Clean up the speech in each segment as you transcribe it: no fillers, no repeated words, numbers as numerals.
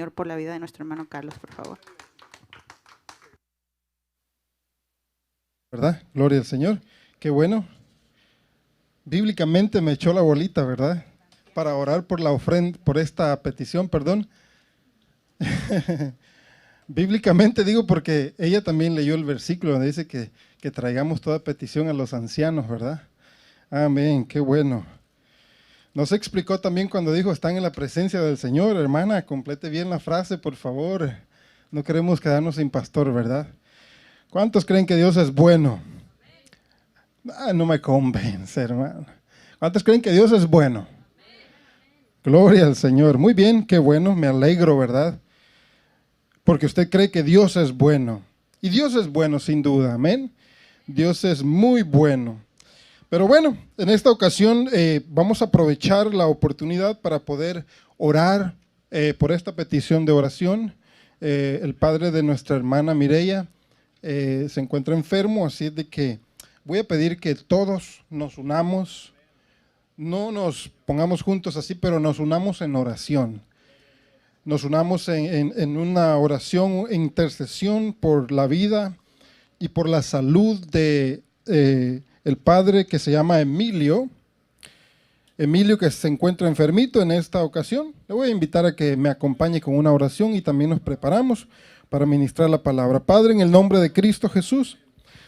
Señor, por la vida de nuestro hermano Carlos, por favor. ¿Verdad? Gloria al Señor. Qué bueno. Bíblicamente me echó la bolita, ¿verdad? Para orar por la ofrenda, por esta petición, perdón. Bíblicamente digo porque ella también leyó el versículo donde dice que traigamos toda petición a los ancianos, ¿verdad? Amén, qué bueno. Nos explicó también cuando dijo, están en la presencia del Señor. Hermana, complete bien la frase, por favor. No queremos quedarnos sin pastor, ¿verdad? ¿Cuántos creen que Dios es bueno? No me convence, hermano. ¿Cuántos creen que Dios es bueno? Gloria al Señor. Muy bien, qué bueno, me alegro, ¿verdad? Porque usted cree que Dios es bueno. Y Dios es bueno, sin duda, amén. Dios es muy bueno. Pero bueno, en esta ocasión vamos a aprovechar la oportunidad para poder orar por esta petición de oración. El padre de nuestra hermana Mireya se encuentra enfermo, así de que voy a pedir que todos nos unamos, no nos pongamos juntos así, pero nos unamos en oración. Nos unamos en una oración, intercesión por la vida y por la salud de el padre que se llama Emilio. Emilio, que se encuentra enfermito en esta ocasión. Le voy a invitar a que me acompañe con una oración y también nos preparamos para ministrar la palabra. Padre, en el nombre de Cristo Jesús,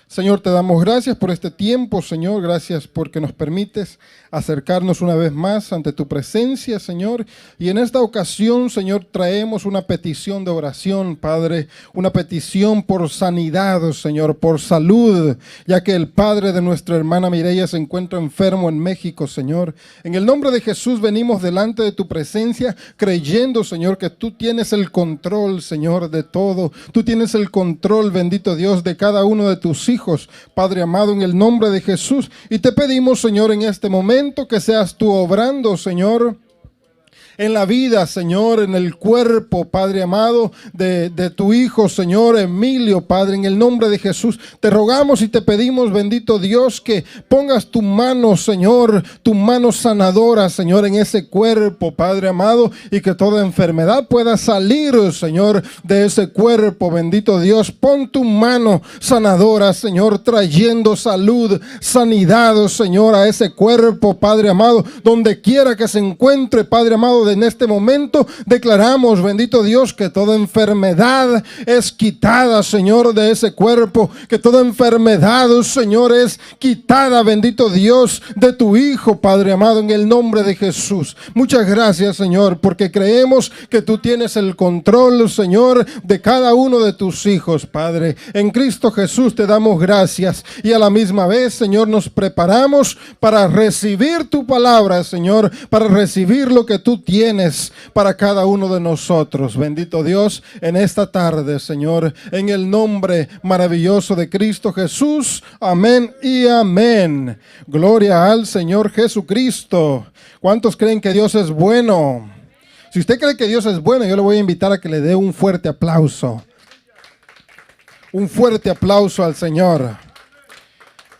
Señor, te damos gracias por este tiempo, Señor. Gracias porque nos permites acercarnos una vez más ante tu presencia, Señor. Y en esta ocasión, Señor, traemos una petición de oración, Padre. Una petición por sanidad, Señor, por salud, ya que el padre de nuestra hermana Mireya se encuentra enfermo en México, Señor. En el nombre de Jesús venimos delante de tu presencia, creyendo, Señor, que tú tienes el control, Señor, de todo. Tú tienes el control, bendito Dios, de cada uno de tus hijos. Padre amado, en el nombre de Jesús, y te pedimos, Señor, en este momento que seas tú obrando, Señor, en la vida, Señor, en el cuerpo, Padre amado, de tu Hijo, Señor Emilio, Padre, en el nombre de Jesús, te rogamos y te pedimos, bendito Dios, que pongas tu mano, Señor, tu mano sanadora, Señor, en ese cuerpo, Padre amado, y que toda enfermedad pueda salir, Señor, de ese cuerpo, bendito Dios. Pon tu mano sanadora, Señor, trayendo salud, sanidad, Señor, a ese cuerpo, Padre amado, donde quiera que se encuentre, Padre amado. En este momento declaramos, bendito Dios, que toda enfermedad es quitada, Señor, de ese cuerpo, que toda enfermedad, Señor, es quitada, bendito Dios, de tu Hijo, Padre amado, en el nombre de Jesús. Muchas gracias, Señor, porque creemos que tú tienes el control, Señor, de cada uno de tus hijos, Padre. En Cristo Jesús te damos gracias y a la misma vez, Señor, nos preparamos para recibir tu palabra, Señor, para recibir lo que tú tienes para cada uno de nosotros. Bendito Dios, en esta tarde, Señor, en el nombre maravilloso de Cristo Jesús. Amén y amén. Gloria al Señor Jesucristo. ¿Cuántos creen que Dios es bueno? Si usted cree que Dios es bueno, yo le voy a invitar a que le dé un fuerte aplauso. Un fuerte aplauso al Señor.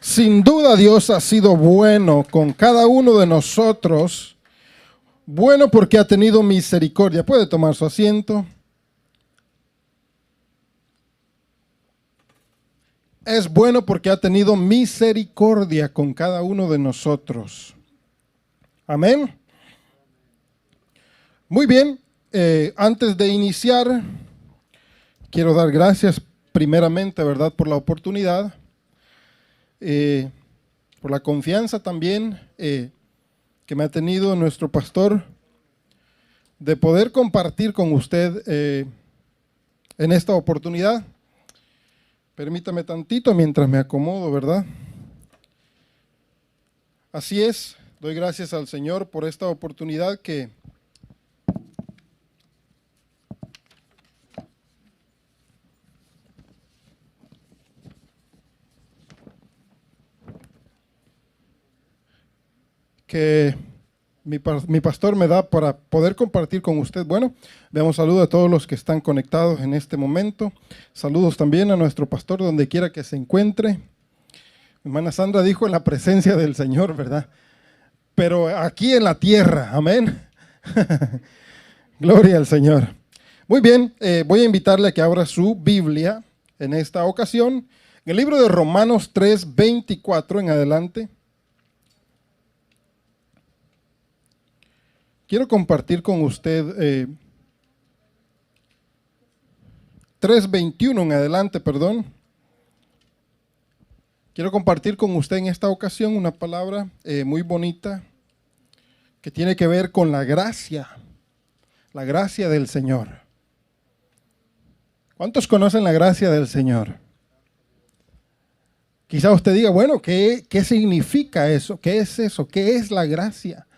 Sin duda Dios ha sido bueno con cada uno de nosotros. Bueno, porque ha tenido misericordia. Puede tomar su asiento. Es bueno porque ha tenido misericordia con cada uno de nosotros. Amén. Muy bien. Antes de iniciar, quiero dar gracias primeramente, ¿verdad?, por la oportunidad, por la confianza también, que me ha tenido nuestro pastor de poder compartir con usted en esta oportunidad. Permítame tantito mientras me acomodo, ¿verdad? Así es, doy gracias al Señor por esta oportunidad que mi pastor me da para poder compartir con usted. Bueno, damos saludo a todos los que están conectados en este momento. Saludos también a nuestro pastor donde quiera que se encuentre. Mi hermana Sandra dijo en la presencia del Señor, ¿verdad? Pero aquí en la tierra, amén. Gloria al Señor. Muy bien, voy a invitarle a que abra su Biblia en esta ocasión, en el libro de Romanos 3:24 en adelante. Quiero compartir con usted 3:21 en adelante, perdón. Quiero compartir con usted en esta ocasión una palabra muy bonita que tiene que ver con la gracia del Señor. ¿Cuántos conocen la gracia del Señor? Quizá usted diga, bueno, ¿qué significa eso? ¿Qué es eso? ¿Qué es la gracia?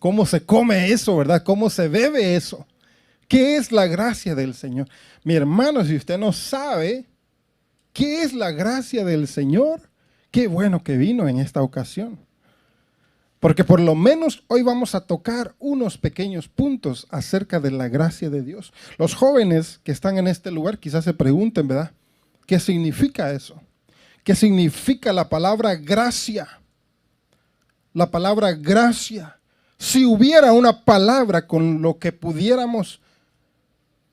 ¿Cómo se come eso, verdad? ¿Cómo se bebe eso? ¿Qué es la gracia del Señor? Mi hermano, si usted no sabe qué es la gracia del Señor, qué bueno que vino en esta ocasión. Porque por lo menos hoy vamos a tocar unos pequeños puntos acerca de la gracia de Dios. Los jóvenes que están en este lugar quizás se pregunten, ¿verdad? ¿Qué significa eso? ¿Qué significa la palabra gracia? La palabra gracia. Si hubiera una palabra con lo que pudiéramos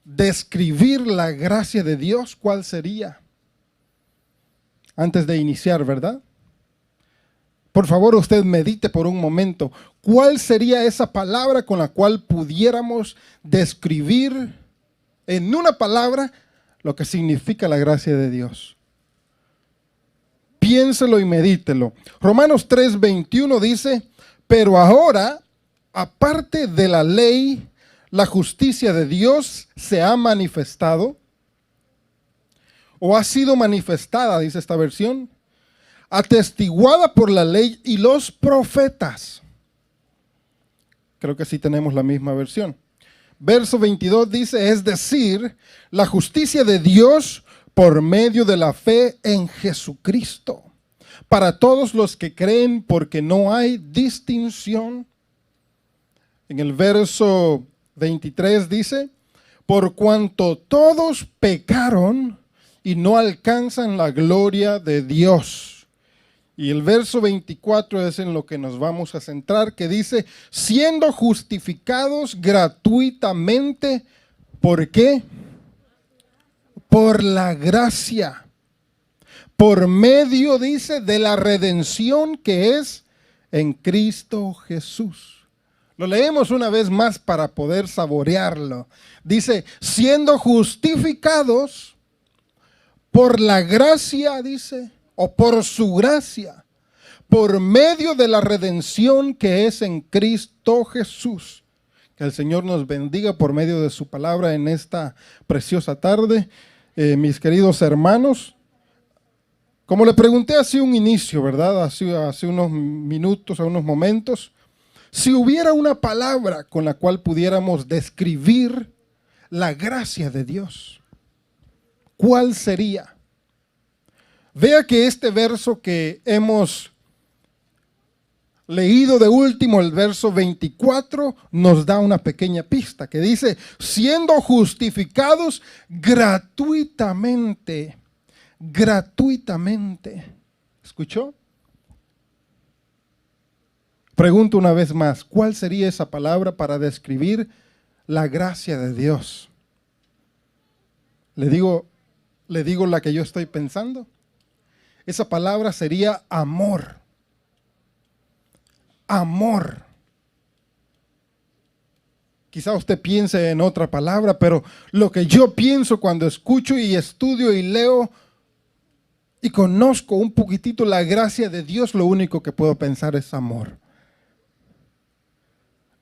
describir la gracia de Dios, ¿cuál sería? Antes de iniciar, ¿verdad? Por favor, usted medite por un momento. ¿Cuál sería esa palabra con la cual pudiéramos describir en una palabra lo que significa la gracia de Dios? Piénselo y medítelo. Romanos 3:21 dice, pero ahora, aparte de la ley, la justicia de Dios se ha manifestado, o ha sido manifestada, dice esta versión, atestiguada por la ley y los profetas. Creo que sí tenemos la misma versión. Verso 22 dice, es decir, la justicia de Dios por medio de la fe en Jesucristo, para todos los que creen, porque no hay distinción. En el verso 23 dice, por cuanto todos pecaron y no alcanzan la gloria de Dios. Y el verso 24 es en lo que nos vamos a centrar, que dice, siendo justificados gratuitamente, ¿por qué? Por la gracia, por medio, dice, de la redención que es en Cristo Jesús. Lo leemos una vez más para poder saborearlo. Dice, siendo justificados por la gracia, dice, o por su gracia, por medio de la redención que es en Cristo Jesús. Que el Señor nos bendiga por medio de su palabra en esta preciosa tarde. Mis queridos hermanos, como le pregunté hace un inicio, ¿verdad? Hace unos minutos, unos momentos, si hubiera una palabra con la cual pudiéramos describir la gracia de Dios, ¿cuál sería? Vea que este verso que hemos leído de último, el verso 24, nos da una pequeña pista que dice, siendo justificados gratuitamente. Gratuitamente. ¿Escuchó? Pregunto una vez más, ¿cuál sería esa palabra para describir la gracia de Dios? ¿Le digo la que yo estoy pensando? Esa palabra sería amor. Amor. Quizá usted piense en otra palabra, pero lo que yo pienso cuando escucho y estudio y leo y conozco un poquitito la gracia de Dios, lo único que puedo pensar es amor.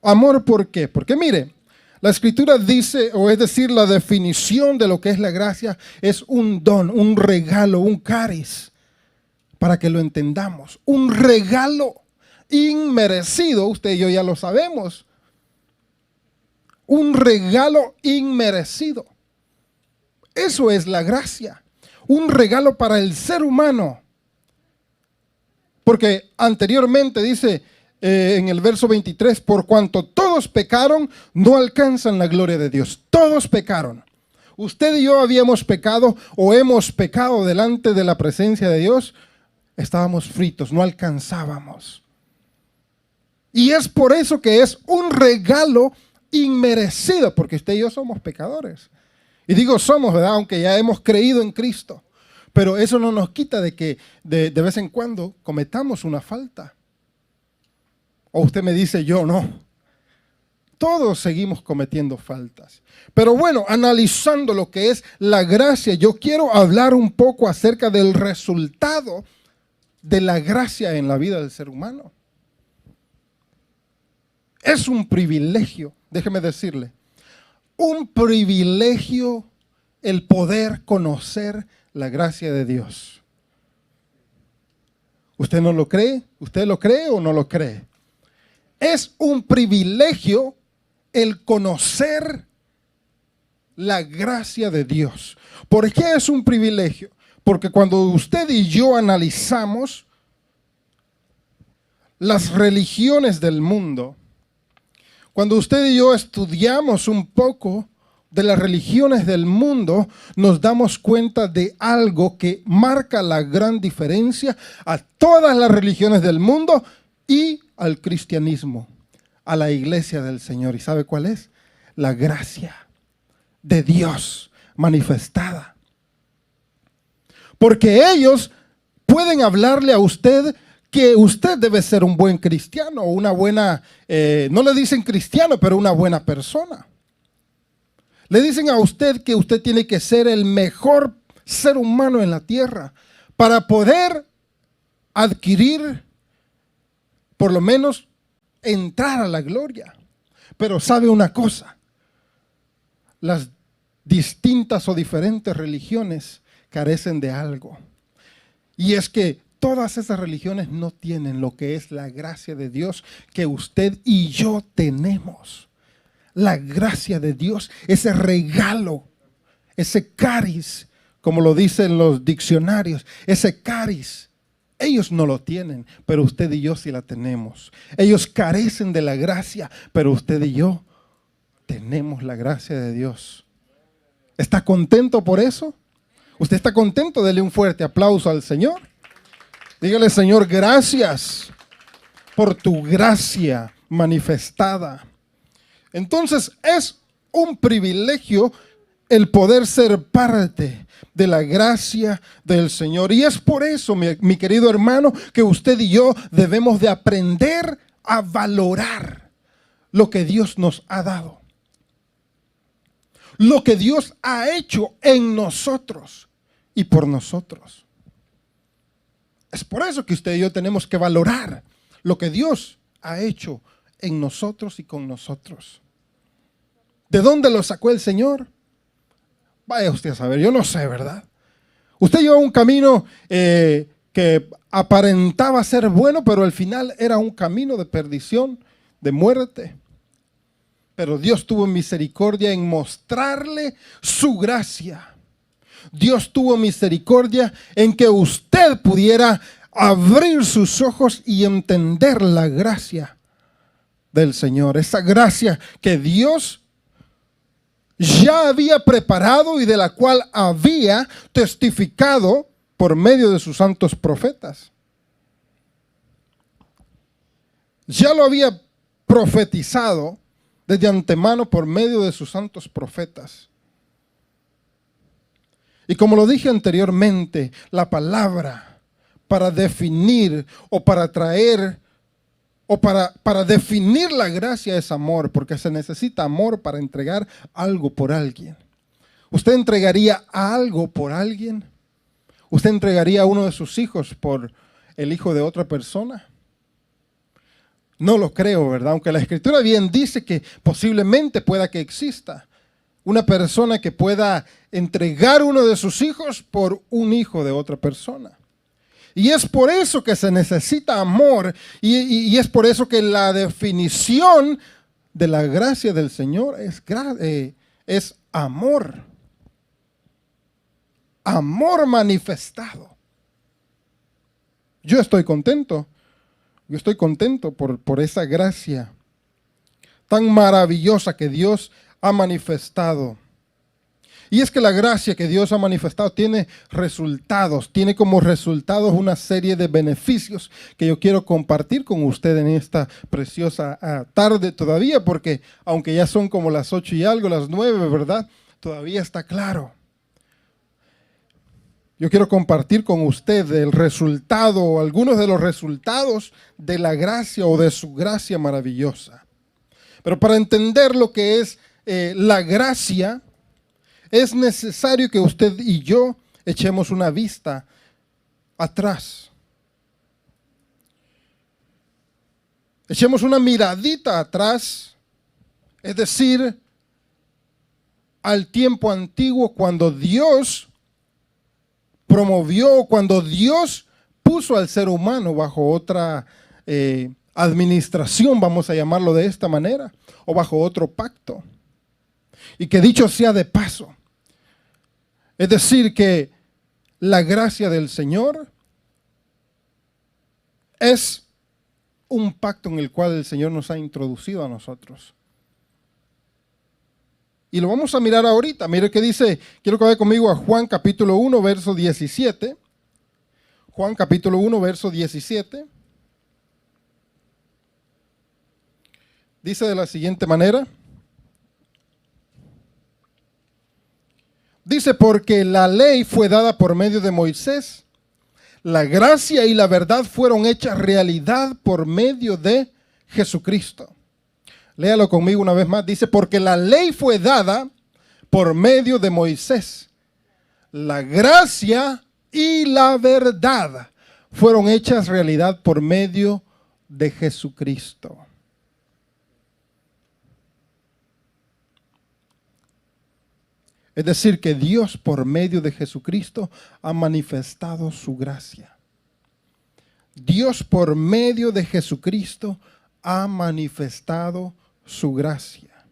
Amor, ¿por qué? Porque mire, la Escritura dice, o es decir, la definición de lo que es la gracia es un don, un regalo, un cariz. Para que lo entendamos, un regalo inmerecido, usted y yo ya lo sabemos, un regalo inmerecido. Eso es la gracia, un regalo para el ser humano. Porque anteriormente dice en el verso 23, por cuanto todos pecaron, no alcanzan la gloria de Dios. Todos pecaron. Usted y yo habíamos pecado o hemos pecado delante de la presencia de Dios. Estábamos fritos, no alcanzábamos. Y es por eso que es un regalo inmerecida, porque usted y yo somos pecadores. Y digo somos, ¿verdad? Aunque ya hemos creído en Cristo. Pero eso no nos quita de que de vez en cuando cometamos una falta. O usted me dice, yo no. Todos seguimos cometiendo faltas. Pero bueno, analizando lo que es la gracia, yo quiero hablar un poco acerca del resultado de la gracia en la vida del ser humano. Es un privilegio, déjeme decirle, un privilegio el poder conocer la gracia de Dios. ¿Usted no lo cree? ¿Usted lo cree o no lo cree? Es un privilegio el conocer la gracia de Dios. ¿Por qué es un privilegio? Porque cuando usted y yo analizamos las religiones del mundo, cuando usted y yo estudiamos un poco de las religiones del mundo, nos damos cuenta de algo que marca la gran diferencia a todas las religiones del mundo y al cristianismo, a la iglesia del Señor. ¿Y sabe cuál es? La gracia de Dios manifestada. Porque ellos pueden hablarle a usted que usted debe ser un buen cristiano o una buena, no le dicen cristiano, pero una buena persona. Le dicen a usted que usted tiene que ser el mejor ser humano en la tierra para poder adquirir, por lo menos, entrar a la gloria. Pero sabe una cosa, las distintas o diferentes religiones carecen de algo. Y es que todas esas religiones no tienen lo que es la gracia de Dios que usted y yo tenemos. La gracia de Dios, ese regalo, ese cariz, como lo dicen los diccionarios, ese cariz, ellos no lo tienen, pero usted y yo sí la tenemos. Ellos carecen de la gracia, pero usted y yo tenemos la gracia de Dios. ¿Está contento por eso? ¿Usted está contento? Dele un fuerte aplauso al Señor. Dígale, Señor, gracias por tu gracia manifestada. Entonces es un privilegio el poder ser parte de la gracia del Señor. Y es por eso, mi querido hermano, que usted y yo debemos de aprender a valorar lo que Dios nos ha dado. Lo que Dios ha hecho en nosotros y por nosotros. Es por eso que usted y yo tenemos que valorar lo que Dios ha hecho en nosotros y con nosotros. ¿De dónde lo sacó el Señor? Vaya usted a saber, yo no sé, ¿verdad? Usted lleva un camino que aparentaba ser bueno, pero al final era un camino de perdición, de muerte. Pero Dios tuvo misericordia en mostrarle su gracia. Dios tuvo misericordia en que usted pudiera abrir sus ojos y entender la gracia del Señor. Esa gracia que Dios ya había preparado y de la cual había testificado por medio de sus santos profetas. Ya lo había profetizado desde antemano por medio de sus santos profetas. Y como lo dije anteriormente, la palabra para definir o para traer o para definir la gracia es amor, porque se necesita amor para entregar algo por alguien. ¿Usted entregaría algo por alguien? ¿Usted entregaría a uno de sus hijos por el hijo de otra persona? No lo creo, ¿verdad? Aunque la Escritura bien dice que posiblemente pueda que exista una persona que pueda entregar uno de sus hijos por un hijo de otra persona. Y es por eso que se necesita amor y es por eso que la definición de la gracia del Señor es amor. Amor manifestado. Yo estoy contento. Yo estoy contento por esa gracia tan maravillosa que Dios ha manifestado. Y es que la gracia que Dios ha manifestado tiene resultados, tiene como resultados una serie de beneficios que yo quiero compartir con usted en esta preciosa tarde todavía, porque aunque ya son como las 8 y algo, las 9, ¿verdad? Todavía está claro. Yo quiero compartir con usted el resultado o algunos de los resultados de la gracia o de su gracia maravillosa. Pero para entender lo que es la gracia, es necesario que usted y yo echemos una vista atrás. Echemos una miradita atrás, es decir, al tiempo antiguo cuando Dios promovió, cuando Dios puso al ser humano bajo otra administración, vamos a llamarlo de esta manera, o bajo otro pacto. Y que dicho sea de paso, es decir, que la gracia del Señor es un pacto en el cual el Señor nos ha introducido a nosotros. Y lo vamos a mirar ahorita. Mire que dice, quiero que vaya conmigo a Juan capítulo 1, verso 17. Juan capítulo 1, verso 17. Dice de la siguiente manera. Dice, porque la ley fue dada por medio de Moisés, la gracia y la verdad fueron hechas realidad por medio de Jesucristo. Léalo conmigo una vez más. Dice, porque la ley fue dada por medio de Moisés, la gracia y la verdad fueron hechas realidad por medio de Jesucristo. Es decir, que Dios por medio de Jesucristo ha manifestado su gracia. Dios por medio de Jesucristo ha manifestado su gracia.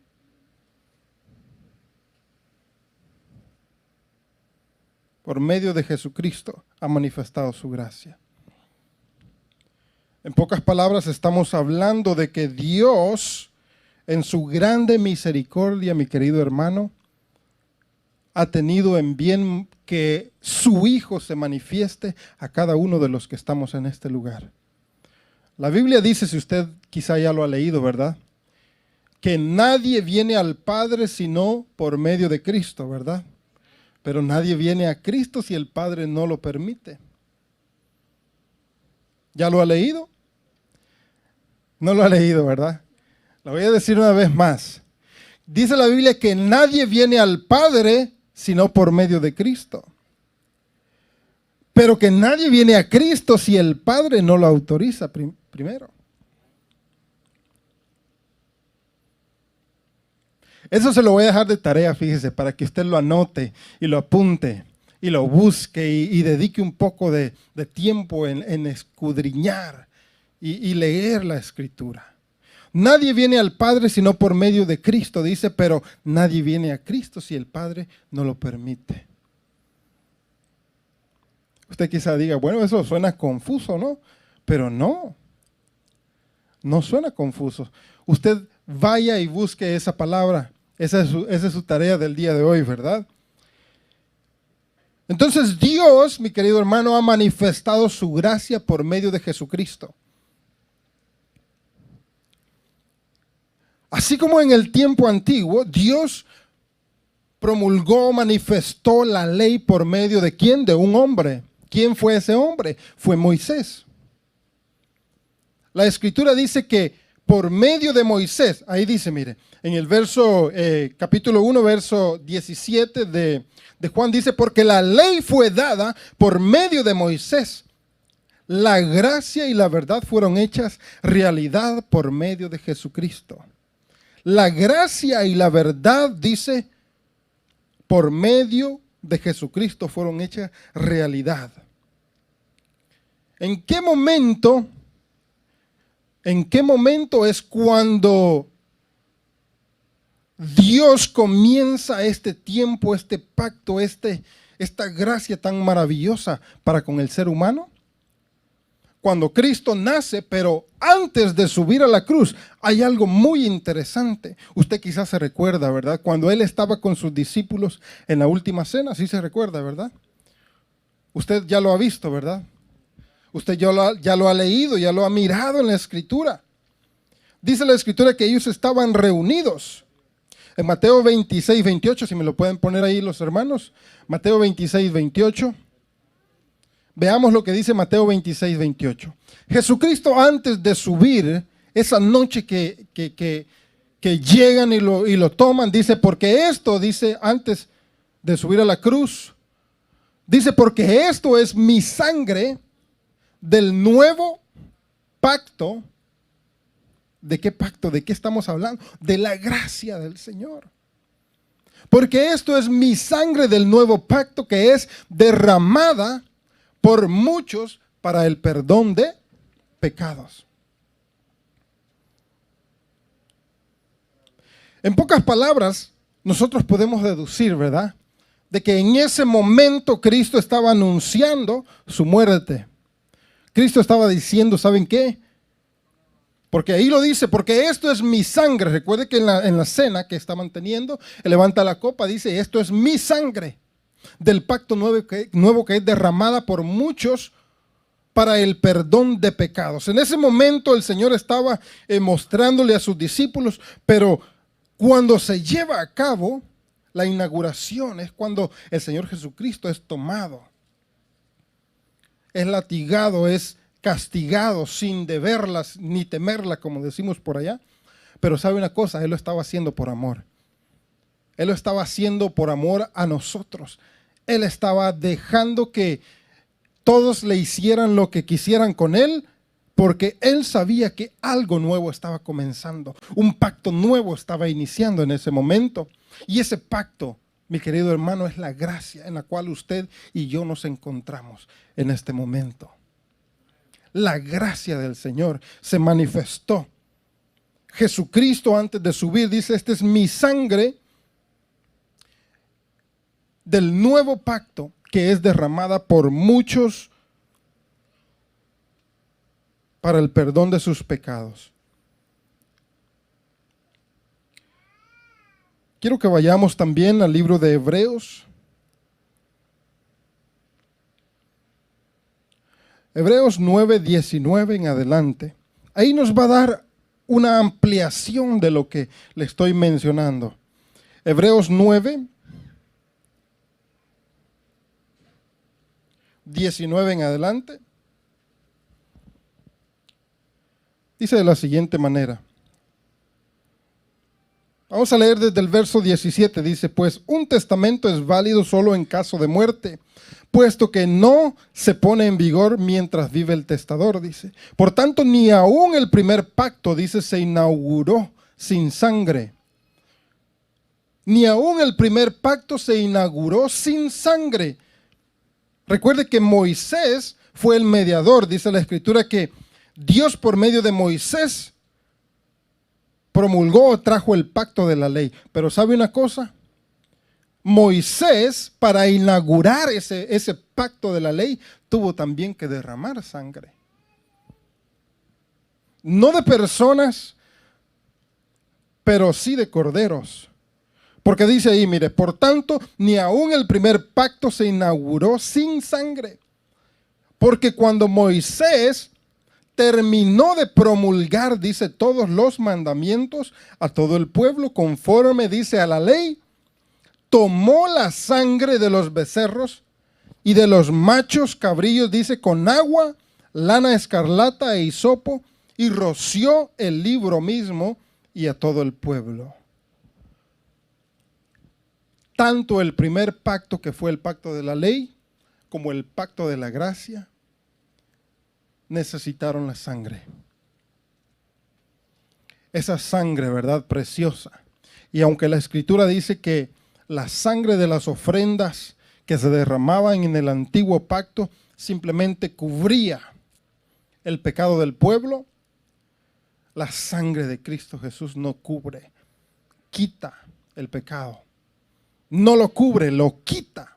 Por medio de Jesucristo ha manifestado su gracia. En pocas palabras, estamos hablando de que Dios, en su grande misericordia, mi querido hermano, ha tenido en bien que su Hijo se manifieste a cada uno de los que estamos en este lugar. La Biblia dice, si usted quizá ya lo ha leído, ¿verdad?, que nadie viene al Padre sino por medio de Cristo, ¿verdad? Pero nadie viene a Cristo si el Padre no lo permite. ¿Ya lo ha leído? No lo ha leído, ¿verdad? Lo voy a decir una vez más. Dice la Biblia que nadie viene al Padre sino por medio de Cristo. Pero que nadie viene a Cristo si el Padre no lo autoriza primero. Eso se lo voy a dejar de tarea, fíjese, para que usted lo anote y lo apunte y lo busque y dedique un poco de tiempo en escudriñar y leer la Escritura. Nadie viene al Padre sino por medio de Cristo, dice, pero nadie viene a Cristo si el Padre no lo permite. Usted quizá diga, bueno, eso suena confuso, ¿no? Pero no suena confuso. Usted vaya y busque esa palabra. Esa es su tarea del día de hoy, ¿verdad? Entonces Dios, mi querido hermano, ha manifestado su gracia por medio de Jesucristo. Así como en el tiempo antiguo, Dios promulgó, manifestó la ley por medio de ¿quién? De un hombre. ¿Quién fue ese hombre? Fue Moisés. La Escritura dice que por medio de Moisés, ahí dice, mire, en el verso, capítulo 1, verso 17 de Juan, dice, porque la ley fue dada por medio de Moisés. La gracia y la verdad fueron hechas realidad por medio de Jesucristo. La gracia y la verdad, dice, por medio de Jesucristo fueron hechas realidad. ¿En qué momento es cuando Dios comienza este tiempo, este pacto, esta gracia tan maravillosa para con el ser humano? cuando Cristo nace, pero antes de subir a la cruz hay algo muy interesante. Usted quizás se recuerda, ¿verdad? Cuando Él estaba con sus discípulos en la última cena, sí se recuerda, ¿verdad? Usted ya lo ha visto, ¿verdad? Usted ya lo ha leído, ya lo ha mirado en la Escritura. Dice la Escritura que ellos estaban reunidos. En Mateo 26, 28, si me lo pueden poner ahí los hermanos. Mateo 26, 28. Veamos lo que dice Mateo 26, 28. Jesucristo, antes de subir, esa noche que llegan y lo toman, dice, porque esto, dice, antes de subir a la cruz, dice, porque esto es mi sangre del nuevo pacto. ¿De qué pacto? ¿De qué estamos hablando? De la gracia del Señor. Porque esto es mi sangre del nuevo pacto que es derramada por muchos para el perdón de pecados. En pocas palabras, nosotros podemos deducir, ¿verdad?, de que en ese momento Cristo estaba anunciando su muerte. Cristo estaba diciendo, ¿saben qué? Porque ahí lo dice, porque esto es mi sangre. Recuerde que en la cena que estaban teniendo, él levanta la copa, dice, esto es mi sangre del pacto nuevo que es derramada por muchos para el perdón de pecados. En ese momento el Señor estaba mostrándole a sus discípulos, pero cuando se lleva a cabo la inauguración es cuando el Señor Jesucristo es tomado, es latigado, es castigado sin deberlas ni temerla, como decimos por allá. Pero sabe una cosa, Él lo estaba haciendo por amor. Él lo estaba haciendo por amor a nosotros. Él estaba dejando que todos le hicieran lo que quisieran con Él, porque Él sabía que algo nuevo estaba comenzando. Un pacto nuevo estaba iniciando en ese momento. Y ese pacto, mi querido hermano, es la gracia en la cual usted y yo nos encontramos en este momento. La gracia del Señor se manifestó. Jesucristo, antes de subir, dice, esta es mi sangre del nuevo pacto que es derramada por muchos para el perdón de sus pecados. Quiero que vayamos también al libro de Hebreos. Hebreos 9, 19 en adelante. Ahí nos va a dar una ampliación de lo que le estoy mencionando. Hebreos 9, 19 en adelante. Dice de la siguiente manera. Vamos a leer desde el verso 17. Dice, pues un testamento es válido solo en caso de muerte, puesto que no se pone en vigor mientras vive el testador, dice. Por tanto, ni aún el primer pacto, dice, se inauguró sin sangre. Ni aún el primer pacto se inauguró sin sangre. Recuerde que Moisés fue el mediador. Dice la Escritura que Dios por medio de Moisés promulgó, trajo el pacto de la ley. Pero ¿sabe una cosa? Moisés, para inaugurar ese pacto de la ley, tuvo también que derramar sangre. No de personas, pero sí de corderos. Porque dice ahí, mire, por tanto, ni aún el primer pacto se inauguró sin sangre. Porque cuando Moisés terminó de promulgar, dice, todos los mandamientos a todo el pueblo, conforme, dice, a la ley, tomó la sangre de los becerros y de los machos cabrillos, dice, con agua, lana escarlata e hisopo, y roció el libro mismo y a todo el pueblo. Tanto el primer pacto, que fue el pacto de la ley, como el pacto de la gracia, necesitaron la sangre. Esa sangre, ¿verdad?, preciosa. Y aunque la Escritura dice que la sangre de las ofrendas que se derramaban en el antiguo pacto simplemente cubría el pecado del pueblo, la sangre de Cristo Jesús no cubre, quita el pecado. No lo cubre, lo quita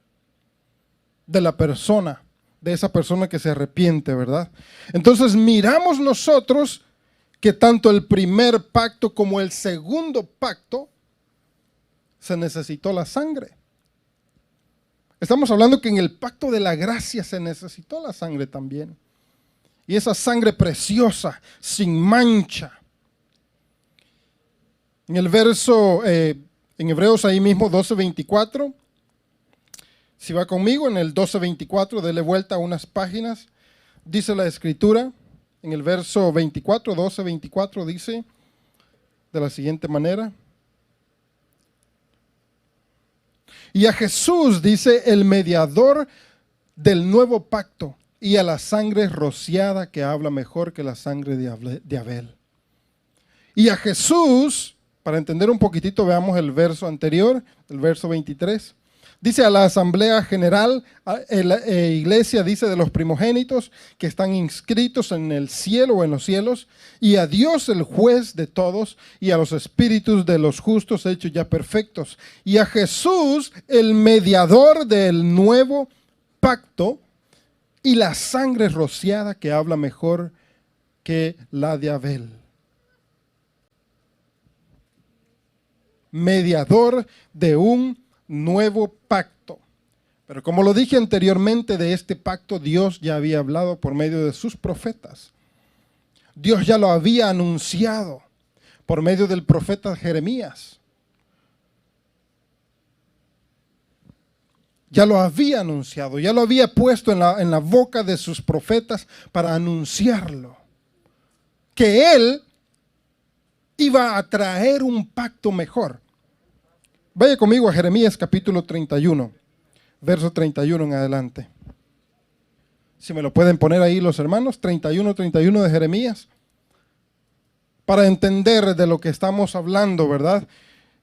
de la persona de esa persona que se arrepiente, ¿verdad? Entonces miramos nosotros que tanto el primer pacto como el segundo pacto se necesitó la sangre. Estamos hablando que en el pacto de la gracia se necesitó la sangre también. Y esa sangre preciosa, sin mancha. En el verso, en Hebreos ahí mismo, 12:24. Si va conmigo, en el 12:24, dele vuelta a unas páginas. Dice la Escritura, en el verso 24, 12:24, dice de la siguiente manera. Y a Jesús, dice, el mediador del nuevo pacto, y a la sangre rociada que habla mejor que la sangre de Abel. Y a Jesús, para entender un poquitito, veamos el verso anterior, el verso 23. Dice a la asamblea general, iglesia, dice de los primogénitos que están inscritos en el cielo o en los cielos, y a Dios el juez de todos, y a los espíritus de los justos hechos ya perfectos, y a Jesús el mediador del nuevo pacto, y la sangre rociada que habla mejor que la de Abel. Mediador de un nuevo pacto. Pero como lo dije anteriormente, de este pacto Dios ya había hablado por medio de sus profetas. Dios ya lo había anunciado por medio del profeta Jeremías. Ya lo había anunciado, ya lo había puesto en la boca de sus profetas para anunciarlo. Que Él iba a traer un pacto mejor. Vaya conmigo a Jeremías capítulo 31, verso 31 en adelante. Si me lo pueden poner ahí los hermanos, 31 de Jeremías. Para entender de lo que estamos hablando, ¿verdad?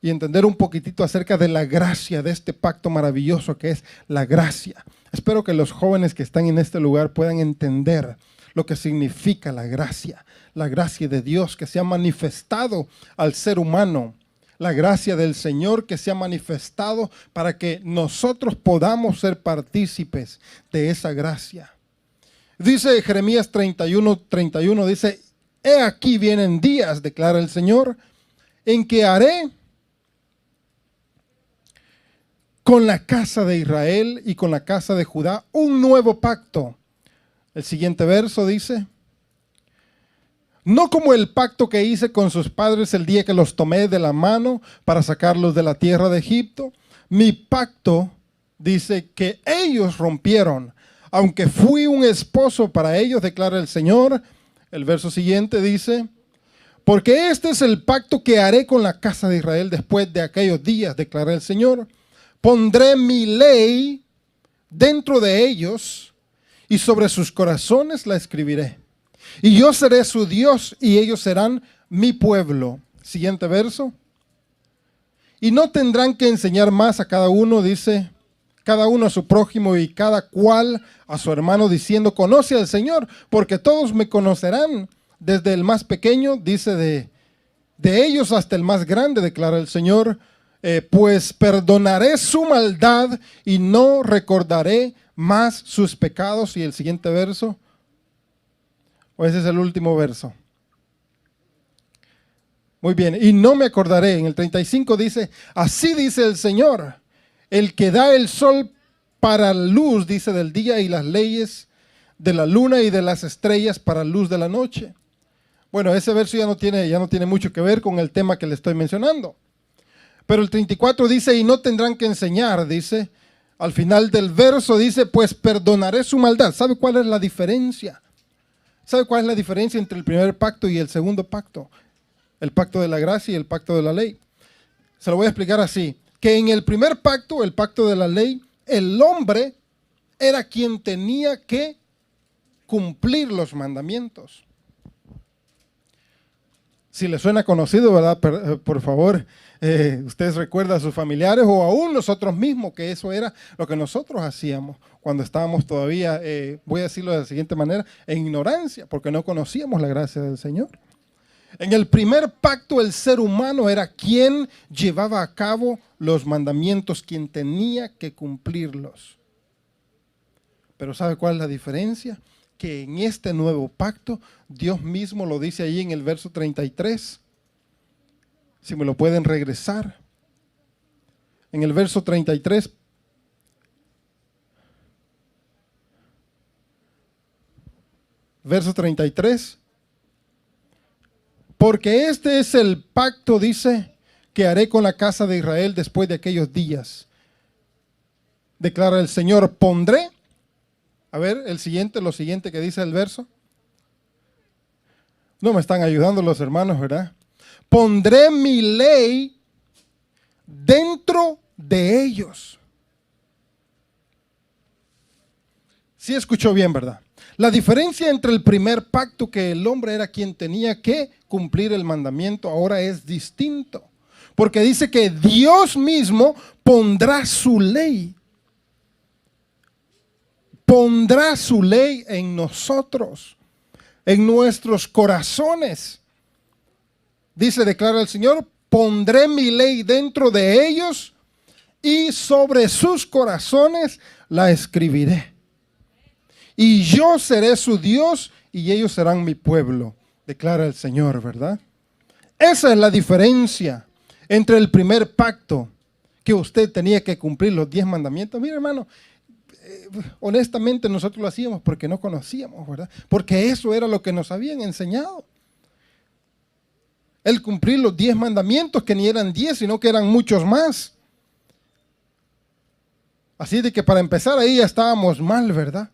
Y entender un poquitito acerca de la gracia, de este pacto maravilloso que es la gracia. Espero que los jóvenes que están en este lugar puedan entender lo que significa la gracia de Dios que se ha manifestado al ser humano, la gracia del Señor que se ha manifestado para que nosotros podamos ser partícipes de esa gracia. Dice Jeremías 31, dice, he aquí vienen días, declara el Señor, en que haré con la casa de Israel y con la casa de Judá un nuevo pacto. El siguiente verso dice, no como el pacto que hice con sus padres el día que los tomé de la mano para sacarlos de la tierra de Egipto. Mi pacto, dice, que ellos rompieron, aunque fui un esposo para ellos, declara el Señor. El verso siguiente dice, porque este es el pacto que haré con la casa de Israel después de aquellos días, declara el Señor. Pondré mi ley dentro de ellos y sobre sus corazones la escribiré. Y yo seré su Dios y ellos serán mi pueblo. Siguiente verso. Y no tendrán que enseñar más a cada uno, dice, cada uno a su prójimo y cada cual a su hermano, diciendo, conoce al Señor, porque todos me conocerán, desde el más pequeño, dice, de ellos hasta el más grande, declara el Señor, pues perdonaré su maldad y no recordaré más sus pecados. Y el siguiente verso, o ese es el último verso. Muy bien, y no me acordaré. En el 35 dice, así dice el Señor, el que da el sol para luz, dice, del día, y las leyes de la luna y de las estrellas para luz de la noche. Bueno, ese verso ya no tiene mucho que ver con el tema que le estoy mencionando. Pero el 34 dice, y no tendrán que enseñar, dice, al final del verso dice, pues perdonaré su maldad. ¿Sabe cuál es la diferencia? ¿Sabe cuál es la diferencia entre el primer pacto y el segundo pacto? El pacto de la gracia y el pacto de la ley. Se lo voy a explicar así, que en el primer pacto, el pacto de la ley, el hombre era quien tenía que cumplir los mandamientos. Si le suena conocido, ¿verdad? Por favor, ustedes recuerdan a sus familiares o aún nosotros mismos, que eso era lo que nosotros hacíamos cuando estábamos todavía, voy a decirlo de la siguiente manera, en ignorancia, porque no conocíamos la gracia del Señor. En el primer pacto el ser humano era quien llevaba a cabo los mandamientos, quien tenía que cumplirlos. Pero ¿sabe cuál es la diferencia? Que en este nuevo pacto, Dios mismo lo dice ahí en el verso 33. Si me lo pueden regresar. En el verso 33. Verso 33. Porque este es el pacto, dice, que haré con la casa de Israel después de aquellos días. Declara el Señor, pondré. A ver, lo siguiente que dice el verso. No me están ayudando los hermanos, ¿verdad? Pondré mi ley dentro de ellos. Sí escuchó bien, ¿verdad? La diferencia entre el primer pacto, que el hombre era quien tenía que cumplir el mandamiento, ahora es distinto. Porque dice que Dios mismo pondrá su ley. Pondrá su ley en nosotros, en nuestros corazones. Dice, declara el Señor, pondré mi ley dentro de ellos y sobre sus corazones la escribiré. Y yo seré su Dios y ellos serán mi pueblo, declara el Señor, ¿verdad? Esa es la diferencia entre el primer pacto, que usted tenía que cumplir los 10 mandamientos. Mira, hermano, honestamente nosotros lo hacíamos porque no conocíamos, ¿verdad? Porque eso era lo que nos habían enseñado. El cumplir los 10 mandamientos, que ni eran 10, sino que eran muchos más. Así de que para empezar ahí ya estábamos mal, ¿verdad?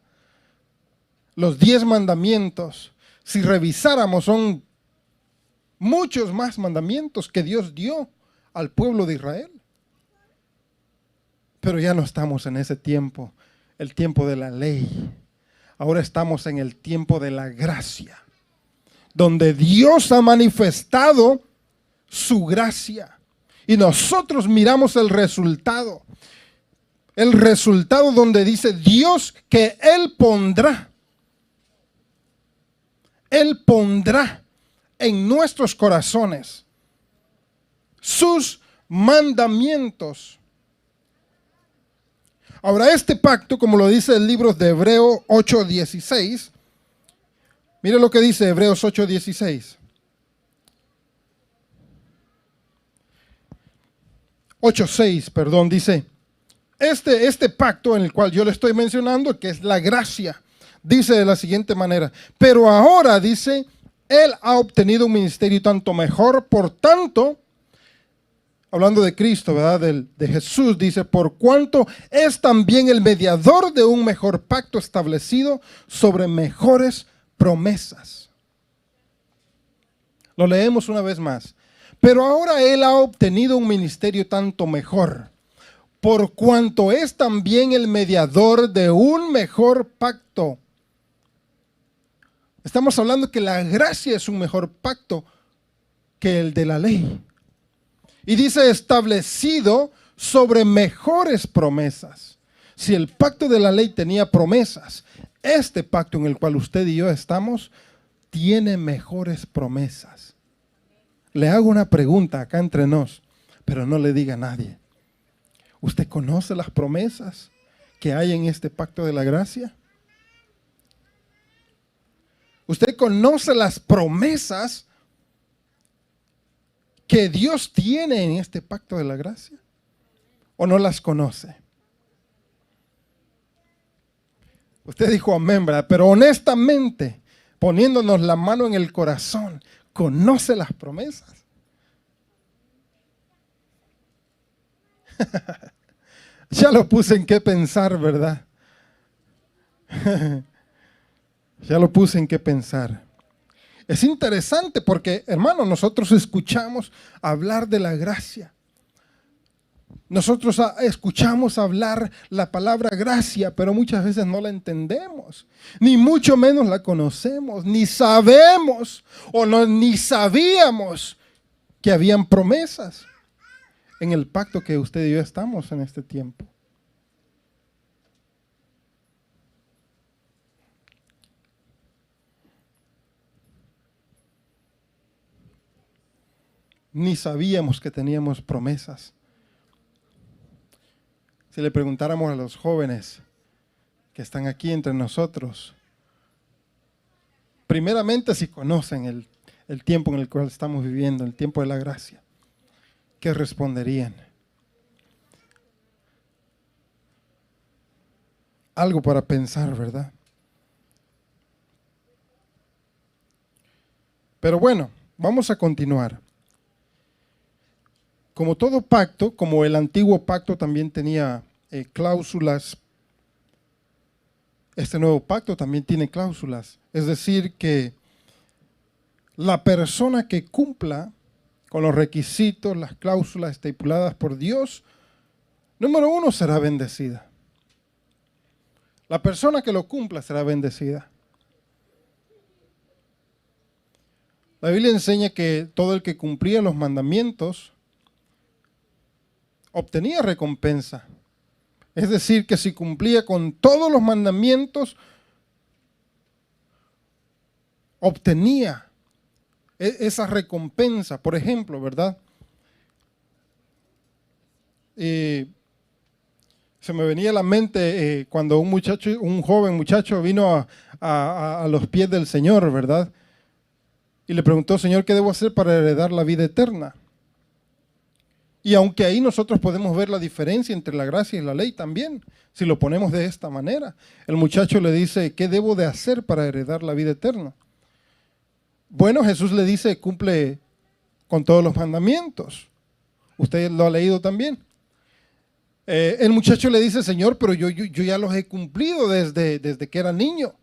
Los 10 mandamientos, si revisáramos, son muchos más mandamientos que Dios dio al pueblo de Israel. Pero ya no estamos en ese tiempo, el tiempo de la ley. Ahora estamos en el tiempo de la gracia, donde Dios ha manifestado su gracia. Y nosotros miramos el resultado. El resultado donde dice Dios que Él pondrá en nuestros corazones sus mandamientos. Ahora, este pacto, como lo dice el libro de Hebreos 8:16, mire lo que dice Hebreos 8:16. 8:6, perdón, dice, este pacto en el cual yo le estoy mencionando, que es la gracia, dice de la siguiente manera, pero ahora, dice, Él ha obtenido un ministerio tanto mejor, por tanto, hablando de Cristo, ¿verdad? De Jesús, dice, por cuanto es también el mediador de un mejor pacto establecido sobre mejores promesas. Lo leemos una vez más. Pero ahora Él ha obtenido un ministerio tanto mejor, por cuanto es también el mediador de un mejor pacto. Estamos hablando que la gracia es un mejor pacto que el de la ley. Y dice establecido sobre mejores promesas. Si el pacto de la ley tenía promesas, este pacto en el cual usted y yo estamos tiene mejores promesas. Le hago una pregunta acá entre nos, pero no le diga a nadie. ¿Usted conoce las promesas que hay en este pacto de la gracia? ¿Usted conoce las promesas que Dios tiene en este pacto de la gracia? ¿O no las conoce? Usted dijo amén, ¿verdad? Pero honestamente, poniéndonos la mano en el corazón, ¿conoce las promesas? Ya lo puse en qué pensar, ¿verdad? Ya lo puse en qué pensar. Es interesante porque, hermano, nosotros escuchamos hablar de la gracia. Nosotros escuchamos hablar la palabra gracia, pero muchas veces no la entendemos, ni mucho menos la conocemos, ni sabemos ni sabíamos que habían promesas en el pacto que usted y yo estamos en este tiempo. Ni sabíamos que teníamos promesas. Si le preguntáramos a los jóvenes, que están aquí entre nosotros, primeramente si conocen el tiempo en el cual estamos viviendo, el tiempo de la gracia, ¿qué responderían? Algo para pensar, ¿verdad? Pero bueno, vamos a continuar. Como todo pacto, como el antiguo pacto también tenía cláusulas, este nuevo pacto también tiene cláusulas. Es decir, que la persona que cumpla con los requisitos, las cláusulas estipuladas por Dios, número uno, será bendecida. La persona que lo cumpla será bendecida. La Biblia enseña que todo el que cumplía los mandamientos obtenía recompensa. Es decir, que si cumplía con todos los mandamientos, obtenía esa recompensa. Por ejemplo, ¿verdad? Se me venía a la mente cuando un joven muchacho vino a los pies del Señor, ¿verdad? Y le preguntó, Señor, ¿qué debo hacer para heredar la vida eterna? Y aunque ahí nosotros podemos ver la diferencia entre la gracia y la ley también, si lo ponemos de esta manera. El muchacho le dice, ¿qué debo de hacer para heredar la vida eterna? Bueno, Jesús le dice, cumple con todos los mandamientos. Usted lo ha leído también. El muchacho le dice, Señor, pero yo ya los he cumplido desde que era niño.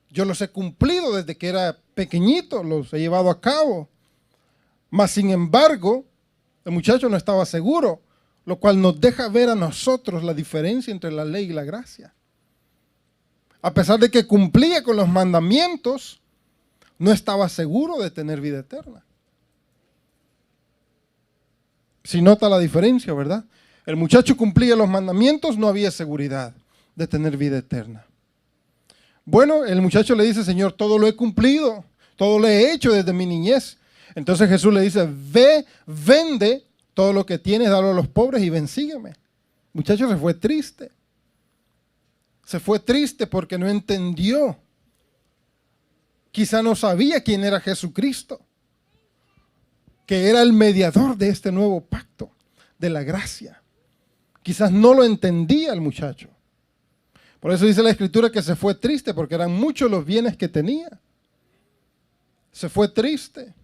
Yo los he cumplido desde que era pequeñito, los he llevado a cabo. Mas, sin embargo, el muchacho no estaba seguro, lo cual nos deja ver a nosotros la diferencia entre la ley y la gracia. A pesar de que cumplía con los mandamientos, no estaba seguro de tener vida eterna. Si nota la diferencia, ¿verdad? El muchacho cumplía los mandamientos, no había seguridad de tener vida eterna. Bueno, el muchacho le dice, Señor, todo lo he cumplido, todo lo he hecho desde mi niñez. Entonces Jesús le dice, ve, vende todo lo que tienes, dalo a los pobres y ven, sígueme. El muchacho se fue triste. Se fue triste porque no entendió. Quizá no sabía quién era Jesucristo, que era el mediador de este nuevo pacto, de la gracia. Quizás no lo entendía el muchacho. Por eso dice la Escritura que se fue triste, porque eran muchos los bienes que tenía. Se fue triste.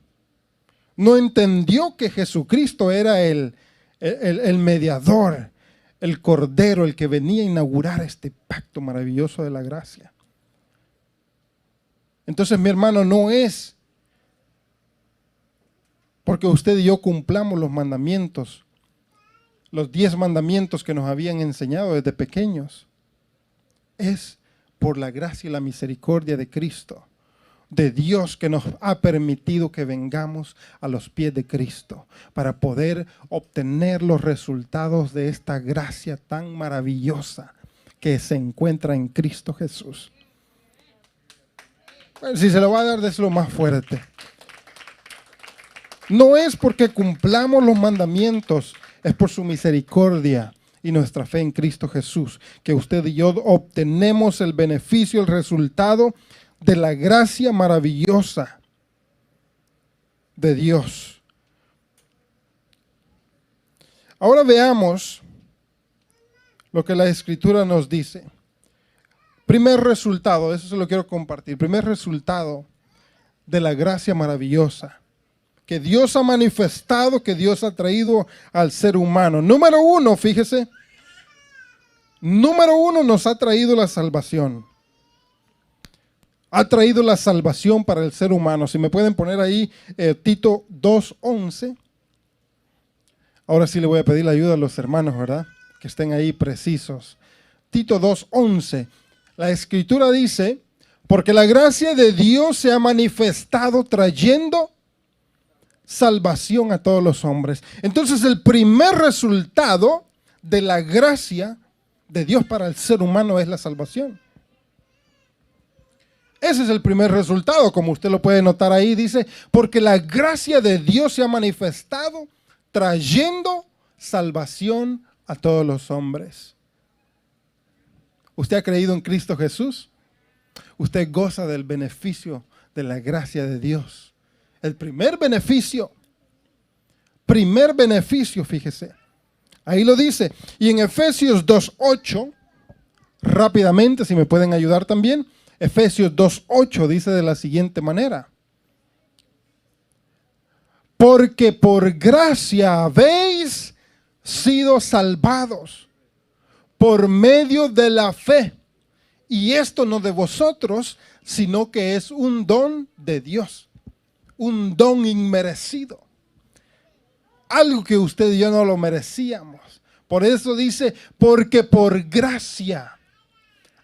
No entendió que Jesucristo era el mediador, el Cordero, el que venía a inaugurar este pacto maravilloso de la gracia. Entonces, mi hermano, no es porque usted y yo cumplamos los mandamientos, los 10 mandamientos que nos habían enseñado desde pequeños. Es por la gracia y la misericordia de Cristo, de Dios, que nos ha permitido que vengamos a los pies de Cristo para poder obtener los resultados de esta gracia tan maravillosa que se encuentra en Cristo Jesús. Bueno, si se lo va a dar, déselo más fuerte. No es porque cumplamos los mandamientos, es por su misericordia y nuestra fe en Cristo Jesús, que usted y yo obtenemos el beneficio, el resultado de la gracia maravillosa de Dios. Ahora veamos lo que la Escritura nos dice. Primer resultado, eso se lo quiero compartir. Primer resultado de la gracia maravillosa que Dios ha manifestado, que Dios ha traído al ser humano. Número uno, fíjese. Número uno, nos ha traído la salvación. Ha traído la salvación para el ser humano. Si me pueden poner ahí Tito 2:11. Ahora sí le voy a pedir la ayuda a los hermanos, ¿verdad? Que estén ahí precisos. Tito 2:11. La Escritura dice, porque la gracia de Dios se ha manifestado trayendo salvación a todos los hombres. Entonces, el primer resultado de la gracia de Dios para el ser humano es la salvación. Ese es el primer resultado, como usted lo puede notar ahí, dice, porque la gracia de Dios se ha manifestado trayendo salvación a todos los hombres. ¿Usted ha creído en Cristo Jesús? Usted goza del beneficio de la gracia de Dios. El primer beneficio, fíjese. Ahí lo dice. Y en Efesios 2:8, rápidamente, si me pueden ayudar también. Efesios 2:8 dice de la siguiente manera: porque por gracia habéis sido salvados por medio de la fe. Y esto no de vosotros, sino que es un don de Dios. Un don inmerecido. Algo que usted y yo no lo merecíamos. Por eso dice, porque por gracia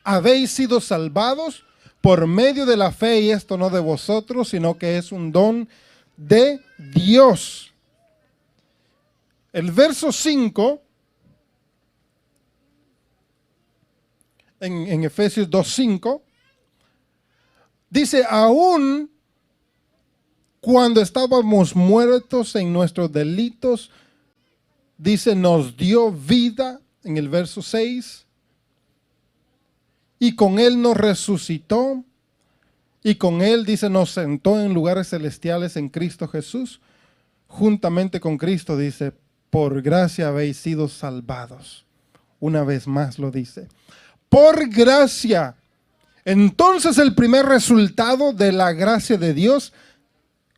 habéis sido salvados por medio de la fe. Y esto no de vosotros, sino que es un don de Dios. El verso 5 en Efesios 2:5 dice: aún cuando estábamos muertos en nuestros delitos, dice, nos dio vida, en el verso 6, y con Él nos resucitó, y con Él, dice, nos sentó en lugares celestiales en Cristo Jesús. Juntamente con Cristo, dice, por gracia habéis sido salvados. Una vez más lo dice. Por gracia. Entonces el primer resultado de la gracia de Dios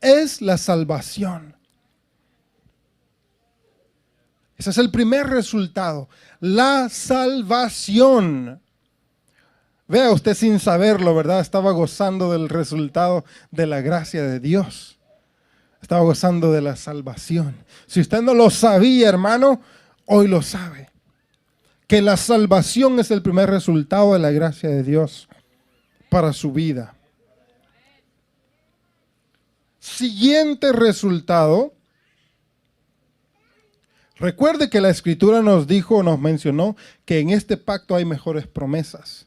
es la salvación. Ese es el primer resultado. La salvación. Vea usted sin saberlo, ¿verdad? Estaba gozando del resultado de la gracia de Dios. Estaba gozando de la salvación. Si usted no lo sabía, hermano, hoy lo sabe. Que la salvación es el primer resultado de la gracia de Dios para su vida. Siguiente resultado. Recuerde que la Escritura nos dijo, nos mencionó que en este pacto hay mejores promesas.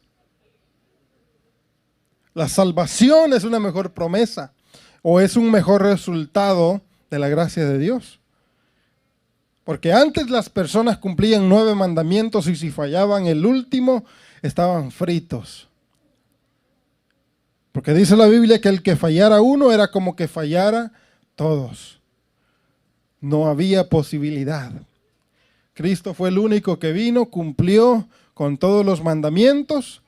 La salvación es una mejor promesa o es un mejor resultado de la gracia de Dios. Porque antes las personas cumplían 9 mandamientos y si fallaban el último, estaban fritos. Porque dice la Biblia que el que fallara uno era como que fallara todos. No había posibilidad. Cristo fue el único que vino, cumplió con todos los mandamientos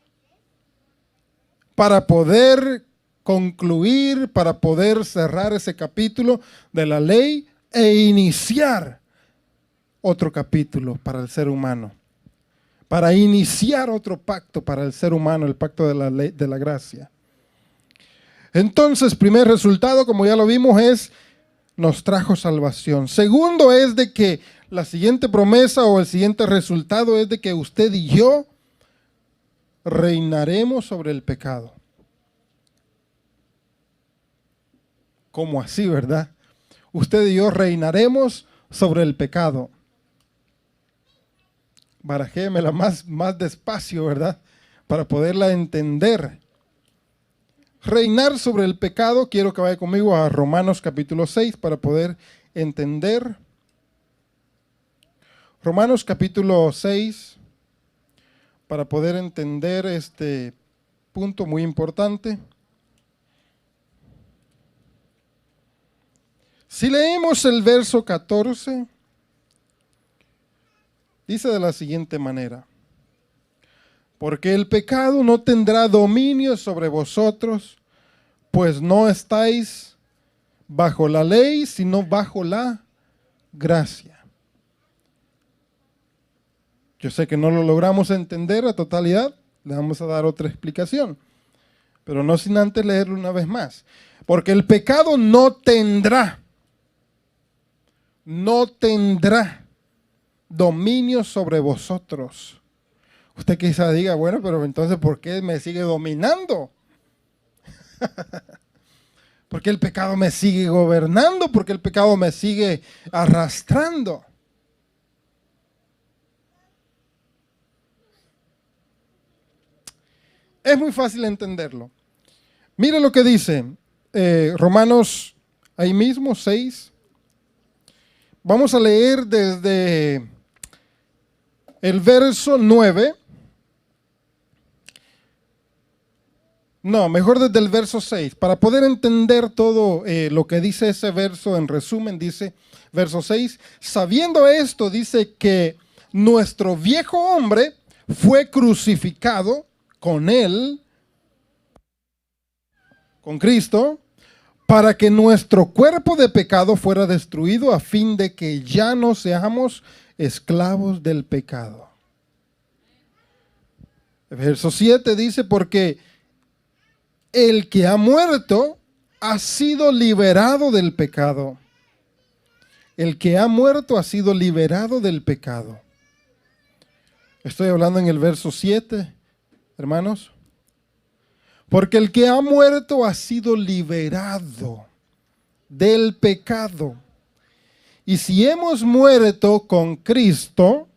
para poder concluir, para poder cerrar ese capítulo de la ley e iniciar otro capítulo para el ser humano, para iniciar otro pacto para el ser humano, el pacto de la ley, de la gracia. Entonces, primer resultado, como ya lo vimos, es nos trajo salvación. Segundo es de que la siguiente promesa o el siguiente resultado es de que usted y yo reinaremos sobre el pecado. ¿Cómo así, verdad? Usted y yo reinaremos sobre el pecado. Barajémela más despacio, ¿verdad? Para poderla entender. Reinar sobre el pecado, quiero que vaya conmigo a Romanos capítulo 6 para poder entender. Romanos capítulo 6, para poder entender este punto muy importante. Si leemos el verso 14, dice de la siguiente manera: porque el pecado no tendrá dominio sobre vosotros, pues no estáis bajo la ley, sino bajo la gracia. Yo sé que no lo logramos entender a totalidad, le vamos a dar otra explicación, pero no sin antes leerlo una vez más. Porque el pecado no tendrá dominio sobre vosotros. Usted quizá diga, bueno, pero entonces ¿por qué me sigue dominando? ¿Por qué el pecado me sigue gobernando? ¿Por qué el pecado me sigue arrastrando? Es muy fácil entenderlo. Mire lo que dice Romanos, ahí mismo, 6. Vamos a leer desde el verso 9 No, mejor desde el verso 6. Para poder entender todo lo que dice ese verso, en resumen, dice, verso 6, sabiendo esto, dice que nuestro viejo hombre fue crucificado con él, con Cristo, para que nuestro cuerpo de pecado fuera destruido a fin de que ya no seamos esclavos del pecado. El verso 7 dice, porque el que ha muerto ha sido liberado del pecado. El que ha muerto ha sido liberado del pecado. Estoy hablando en el verso 7, hermanos. Porque el que ha muerto ha sido liberado del pecado. Y si hemos muerto con Cristo,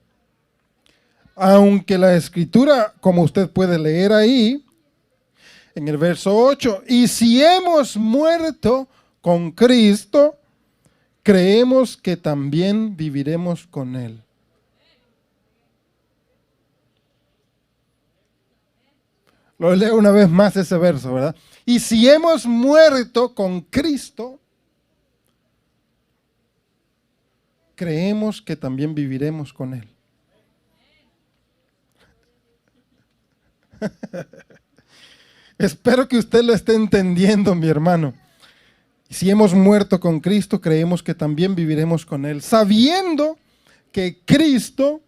aunque la escritura, como usted puede leer ahí, en el verso 8, y si hemos muerto con Cristo, creemos que también viviremos con Él. Lo leo una vez más ese verso, ¿verdad? Y si hemos muerto con Cristo, creemos que también viviremos con Él. Espero que usted lo esté entendiendo, mi hermano. Si hemos muerto con Cristo, creemos que también viviremos con Él, sabiendo que Cristo,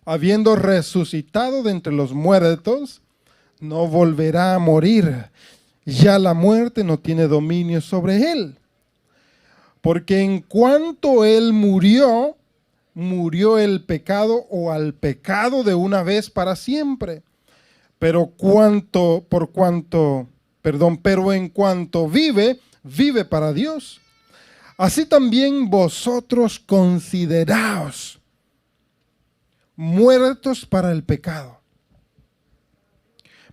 habiendo resucitado de entre los muertos, no volverá a morir. Ya la muerte no tiene dominio sobre Él. Porque en cuanto Él murió, murió el pecado o al pecado de una vez para siempre. Pero en cuanto vive, vive para Dios. Así también vosotros consideraos muertos para el pecado,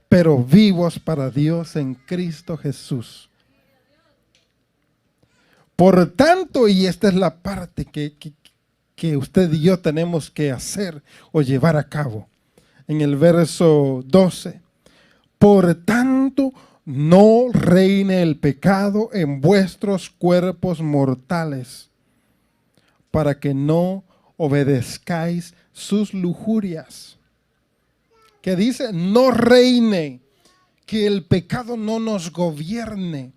pero vivos para Dios en Cristo Jesús. Por tanto, y esta es la parte que usted y yo tenemos que hacer o llevar a cabo, en el verso 12, por tanto, no reine el pecado en vuestros cuerpos mortales, para que no obedezcáis sus lujurias. Que dice, no reine, que el pecado no nos gobierne,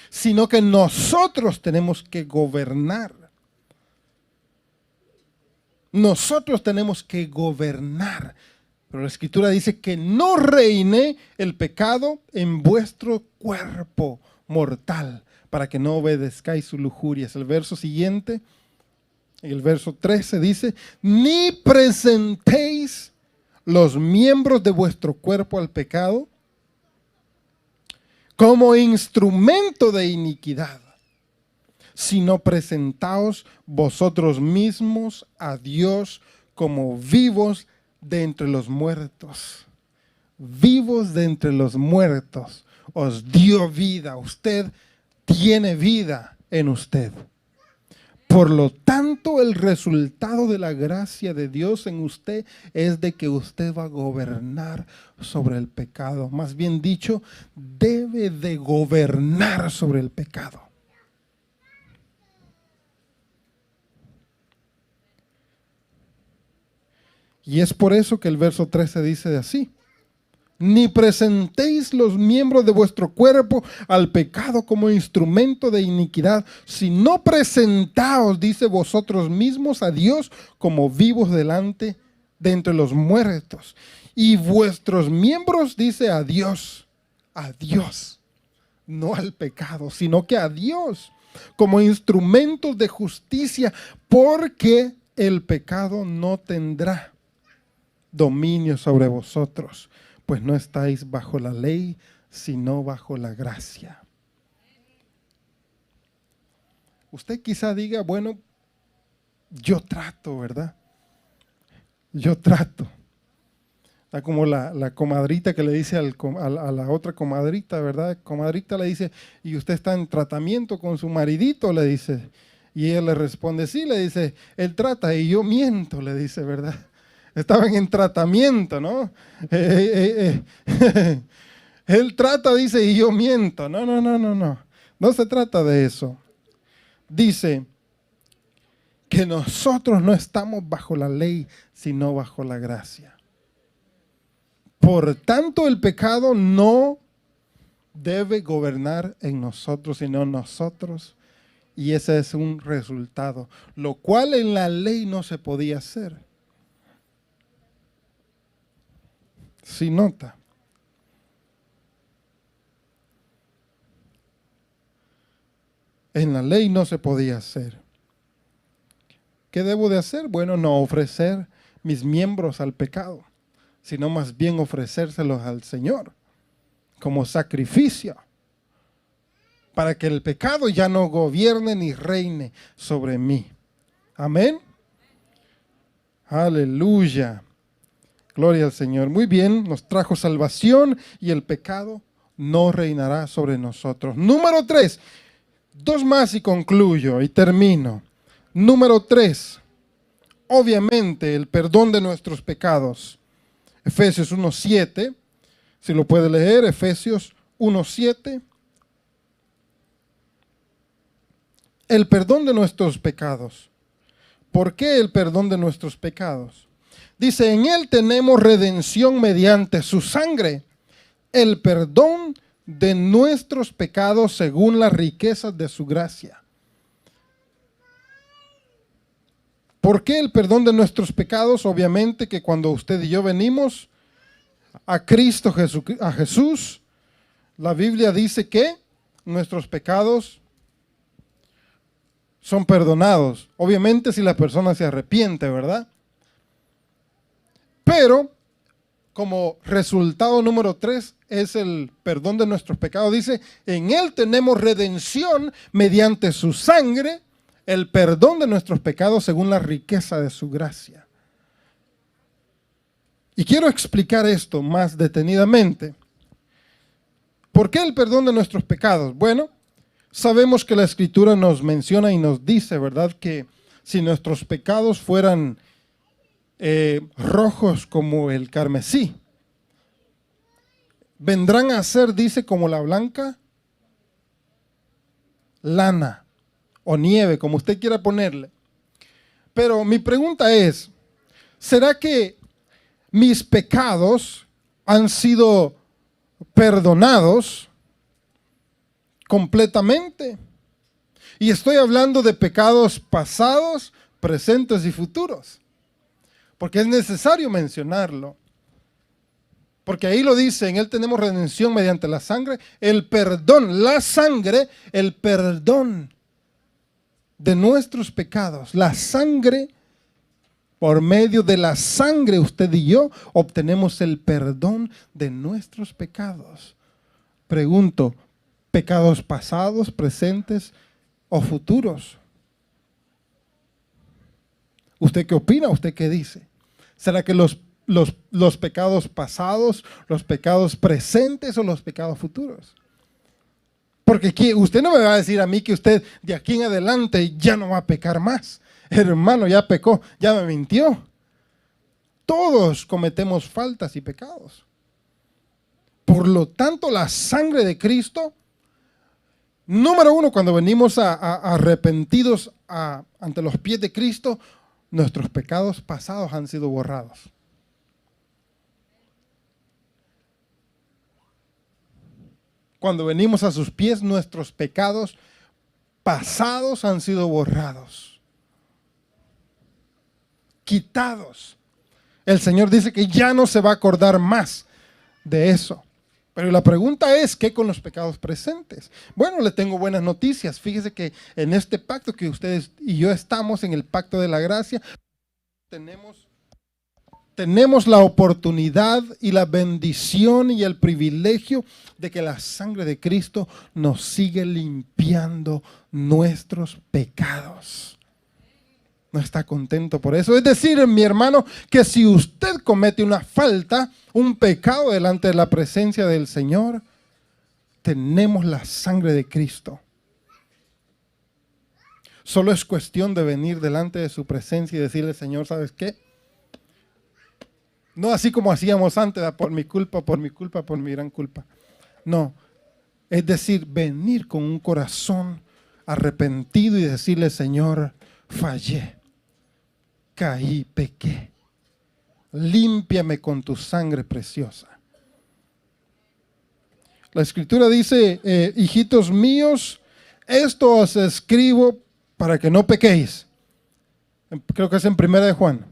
sino que nosotros tenemos que gobernar. Nosotros tenemos que gobernar. Pero la Escritura dice que no reine el pecado en vuestro cuerpo mortal, para que no obedezcáis sus lujurias. El verso siguiente, en el verso 13 dice, ni presentéis los miembros de vuestro cuerpo al pecado como instrumento de iniquidad, sino presentaos vosotros mismos a Dios como vivos de entre los muertos. Vivos de entre los muertos. Os dio vida. Usted tiene vida en usted. Por lo tanto, el resultado de la gracia de Dios en usted es de que usted va a gobernar sobre el pecado. Más bien dicho, debe de gobernar sobre el pecado. Y es por eso que el verso 13 dice así: ni presentéis los miembros de vuestro cuerpo al pecado como instrumento de iniquidad, sino presentaos, dice, vosotros mismos a Dios como vivos delante de entre los muertos. Y vuestros miembros, dice, a Dios, no al pecado, sino que a Dios, como instrumentos de justicia, porque el pecado no tendrá dominio sobre vosotros, pues no estáis bajo la ley, sino bajo la gracia. Usted quizá diga, bueno, yo trato, ¿verdad? Yo trato. Está como la comadrita que le dice a la otra comadrita, ¿verdad? Comadrita le dice, ¿y usted está en tratamiento con su maridito? Le dice. Y ella le responde, sí, le dice, él trata y yo miento, le dice, ¿verdad? Estaban en tratamiento, ¿no? Él trata, dice, y yo miento. No, no, no, no, no. No se trata de eso. Dice que nosotros no estamos bajo la ley, sino bajo la gracia. Por tanto, el pecado no debe gobernar en nosotros, sino nosotros. Y ese es un resultado, lo cual en la ley no se podía hacer. Si nota. En la ley no se podía hacer. ¿Qué debo de hacer? Bueno, no ofrecer mis miembros al pecado, sino más bien ofrecérselos al Señor como sacrificio, para que el pecado ya no gobierne ni reine sobre mí. Amén. Aleluya. Gloria al Señor. Muy bien, nos trajo salvación y el pecado no reinará sobre nosotros. Número 3. 2 más y concluyo y termino. Número 3. Obviamente el perdón de nuestros pecados. Efesios 1:7. Si lo puede leer, Efesios 1:7. El perdón de nuestros pecados. ¿Por qué el perdón de nuestros pecados? Dice, en Él tenemos redención mediante su sangre, el perdón de nuestros pecados según las riquezas de su gracia. ¿Por qué el perdón de nuestros pecados? Obviamente que cuando usted y yo venimos a Cristo a Jesús, la Biblia dice que nuestros pecados son perdonados. Obviamente si la persona se arrepiente, ¿verdad? Pero como resultado número 3 es el perdón de nuestros pecados. Dice, en Él tenemos redención mediante su sangre, el perdón de nuestros pecados según la riqueza de su gracia. Y quiero explicar esto más detenidamente. ¿Por qué el perdón de nuestros pecados? Bueno, sabemos que la Escritura nos menciona y nos dice, ¿verdad?, que si nuestros pecados fueran rojos como el carmesí, vendrán a ser, dice, como la blanca lana o nieve, como usted quiera ponerle. Pero mi pregunta es, ¿será que mis pecados han sido perdonados completamente? Y estoy hablando de pecados pasados, presentes y futuros, porque es necesario mencionarlo. Porque ahí lo dice, en Él tenemos redención mediante la sangre, el perdón, la sangre, el perdón de nuestros pecados. La sangre, por medio de la sangre, usted y yo obtenemos el perdón de nuestros pecados. Pregunto, ¿pecados pasados, presentes o futuros? ¿Usted qué opina? ¿Usted qué dice? ¿Será que los pecados pasados, los pecados presentes o los pecados futuros? Porque usted no me va a decir a mí que usted de aquí en adelante ya no va a pecar más. Hermano, ya pecó, ya me mintió. Todos cometemos faltas y pecados. Por lo tanto, la sangre de Cristo, número 1, cuando venimos arrepentidos ante los pies de Cristo, nuestros pecados pasados han sido borrados. Cuando venimos a sus pies, nuestros pecados pasados han sido borrados, quitados. El Señor dice que ya no se va a acordar más de eso. Pero la pregunta es, ¿qué con los pecados presentes? Bueno, le tengo buenas noticias. Fíjese que en este pacto que ustedes y yo estamos, en el pacto de la gracia, tenemos la oportunidad y la bendición y el privilegio de que la sangre de Cristo nos sigue limpiando nuestros pecados. ¿No está contento por eso? Es decir, mi hermano, que si usted comete una falta, un pecado delante de la presencia del Señor, tenemos la sangre de Cristo. Solo es cuestión de venir delante de su presencia y decirle, Señor, ¿sabes qué? No así como hacíamos antes, por mi culpa, por mi gran culpa. No, es decir, venir con un corazón arrepentido y decirle, Señor, fallé, caí, pequé. Límpiame con tu sangre preciosa. La Escritura dice, hijitos míos, esto os escribo para que no pequéis. Creo que es en 1 de Juan.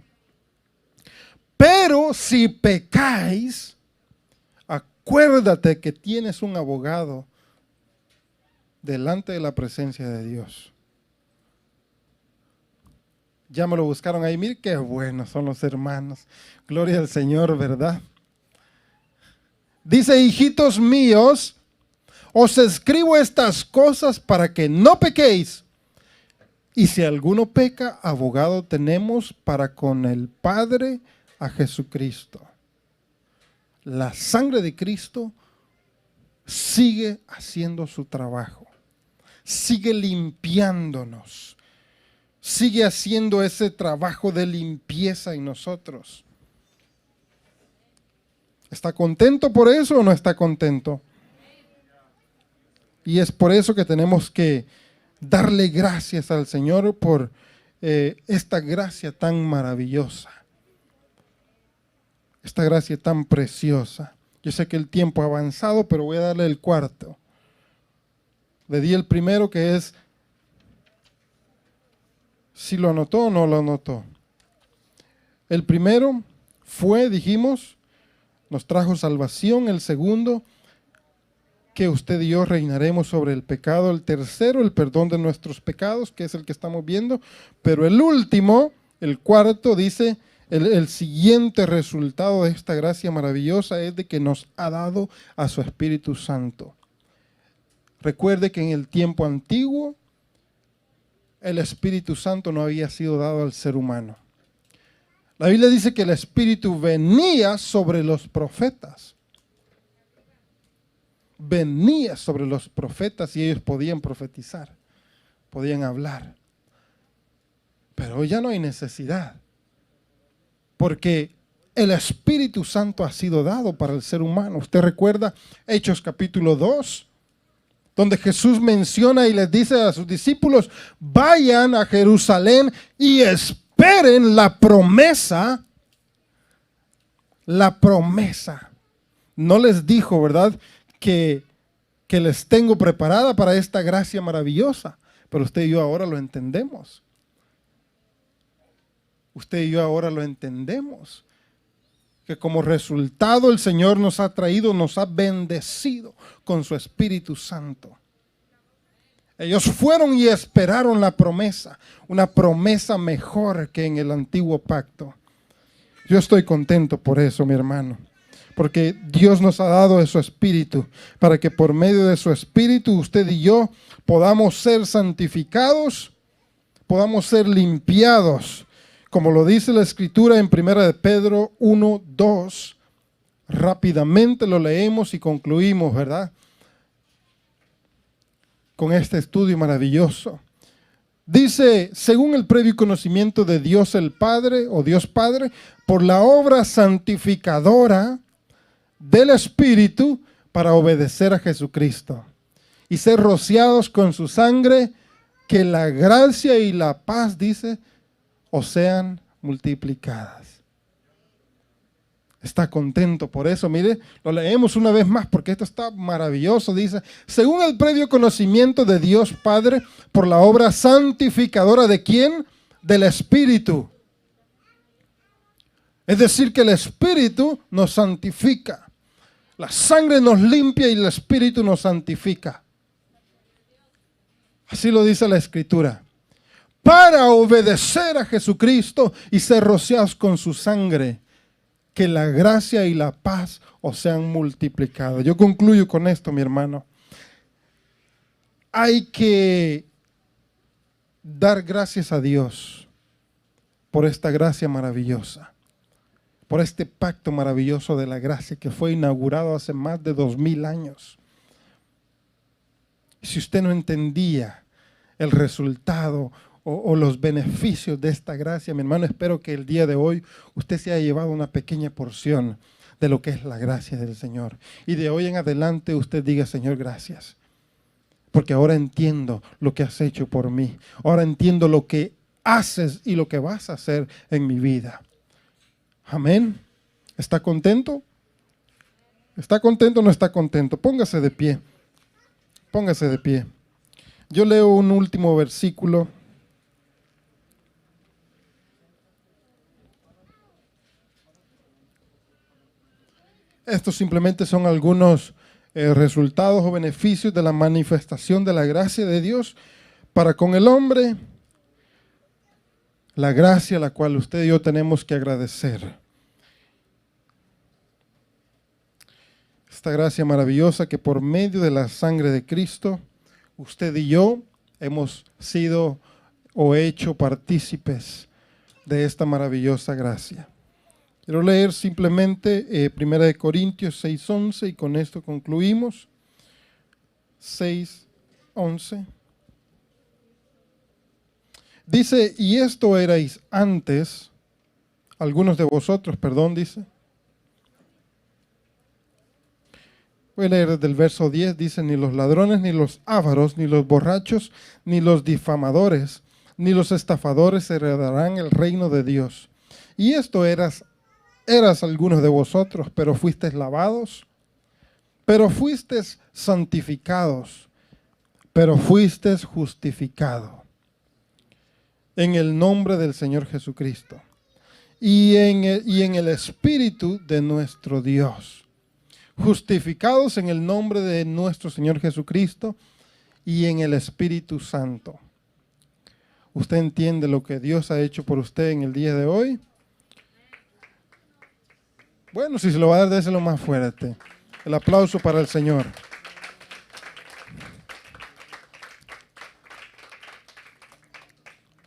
Pero si pecáis, acuérdate que tienes un abogado delante de la presencia de Dios. Ya me lo buscaron ahí. Mire qué buenos son los hermanos. Gloria al Señor, ¿verdad? Dice, hijitos míos, os escribo estas cosas para que no pequéis. Y si alguno peca, abogado tenemos para con el Padre, a Jesucristo. La sangre de Cristo sigue haciendo su trabajo. Sigue limpiándonos. Sigue haciendo ese trabajo de limpieza en nosotros. ¿Está contento por eso o no está contento? Y es por eso que tenemos que darle gracias al Señor por esta gracia tan maravillosa. Esta gracia tan preciosa. Yo sé que el tiempo ha avanzado, pero voy a darle el cuarto. Le di el primero, que es, si lo anotó o no lo anotó. El primero fue, dijimos, nos trajo salvación. El segundo, que usted y yo reinaremos sobre el pecado. El tercero, el perdón de nuestros pecados, que es el que estamos viendo. Pero el último, el cuarto, dice, el siguiente resultado de esta gracia maravillosa es de que nos ha dado a su Espíritu Santo. Recuerde que en el tiempo antiguo, el Espíritu Santo no había sido dado al ser humano. La Biblia dice que el Espíritu venía sobre los profetas. Venía sobre los profetas y ellos podían profetizar, podían hablar. Pero hoy ya no hay necesidad, porque el Espíritu Santo ha sido dado para el ser humano. Usted recuerda Hechos capítulo 2, donde Jesús menciona y les dice a sus discípulos, vayan a Jerusalén y esperen la promesa. La promesa. No les dijo, ¿verdad?, que les tengo preparada para esta gracia maravillosa. Pero usted y yo ahora lo entendemos. Usted y yo ahora lo entendemos. Que como resultado el Señor nos ha traído, nos ha bendecido con su Espíritu Santo. Ellos fueron y esperaron la promesa, una promesa mejor que en el antiguo pacto. Yo estoy contento por eso, mi hermano, porque Dios nos ha dado de su Espíritu, para que por medio de su Espíritu usted y yo podamos ser santificados, podamos ser limpiados, como lo dice la Escritura en 1 de Pedro 1, 2, rápidamente lo leemos y concluimos, ¿verdad?, con este estudio maravilloso. Dice, según el previo conocimiento de Dios el Padre, o Dios Padre, por la obra santificadora del Espíritu, para obedecer a Jesucristo y ser rociados con su sangre, que la gracia y la paz, dice, os sean multiplicadas. Está contento por eso. Mire, lo leemos una vez más porque esto está maravilloso. Dice, según el previo conocimiento de Dios Padre, por la obra santificadora ¿de quién? Del Espíritu. Es decir, que el Espíritu nos santifica. La sangre nos limpia y el Espíritu nos santifica. Así lo dice la Escritura. Para obedecer a Jesucristo y ser rociados con su sangre, que la gracia y la paz os sean multiplicadas. Yo concluyo con esto, mi hermano. Hay que dar gracias a Dios por esta gracia maravillosa, por este pacto maravilloso de la gracia que fue inaugurado hace más de 2000 años. Si usted no entendía el resultado o los beneficios de esta gracia, mi hermano, espero que el día de hoy usted se haya llevado una pequeña porción de lo que es la gracia del Señor. Y de hoy en adelante usted diga: Señor, gracias, porque ahora entiendo lo que has hecho por mí. Ahora entiendo lo que haces y lo que vas a hacer en mi vida. Amén. ¿Está contento? ¿Está contento o no está contento? Póngase de pie. Póngase de pie. Yo leo un último versículo. Estos simplemente son algunos resultados o beneficios de la manifestación de la gracia de Dios para con el hombre. La gracia a la cual usted y yo tenemos que agradecer. Esta gracia maravillosa que por medio de la sangre de Cristo, usted y yo hemos sido o hecho partícipes de esta maravillosa gracia. Quiero leer simplemente 1 Corintios 6:11 y con esto concluimos. 6:11. Dice: y esto erais antes, algunos de vosotros, dice. Voy a leer desde el verso 10, dice: ni los ladrones, ni los ávaros, ni los borrachos, ni los difamadores, ni los estafadores heredarán el reino de Dios. Y esto eras algunos de vosotros, pero fuisteis lavados, pero fuisteis santificados, pero fuisteis justificados en el nombre del Señor Jesucristo y en el Espíritu de nuestro Dios. Justificados en el nombre de nuestro Señor Jesucristo y en el Espíritu Santo. ¿Usted entiende lo que Dios ha hecho por usted en el día de hoy? Bueno, si se lo va a dar, déselo más fuerte. El aplauso para el Señor.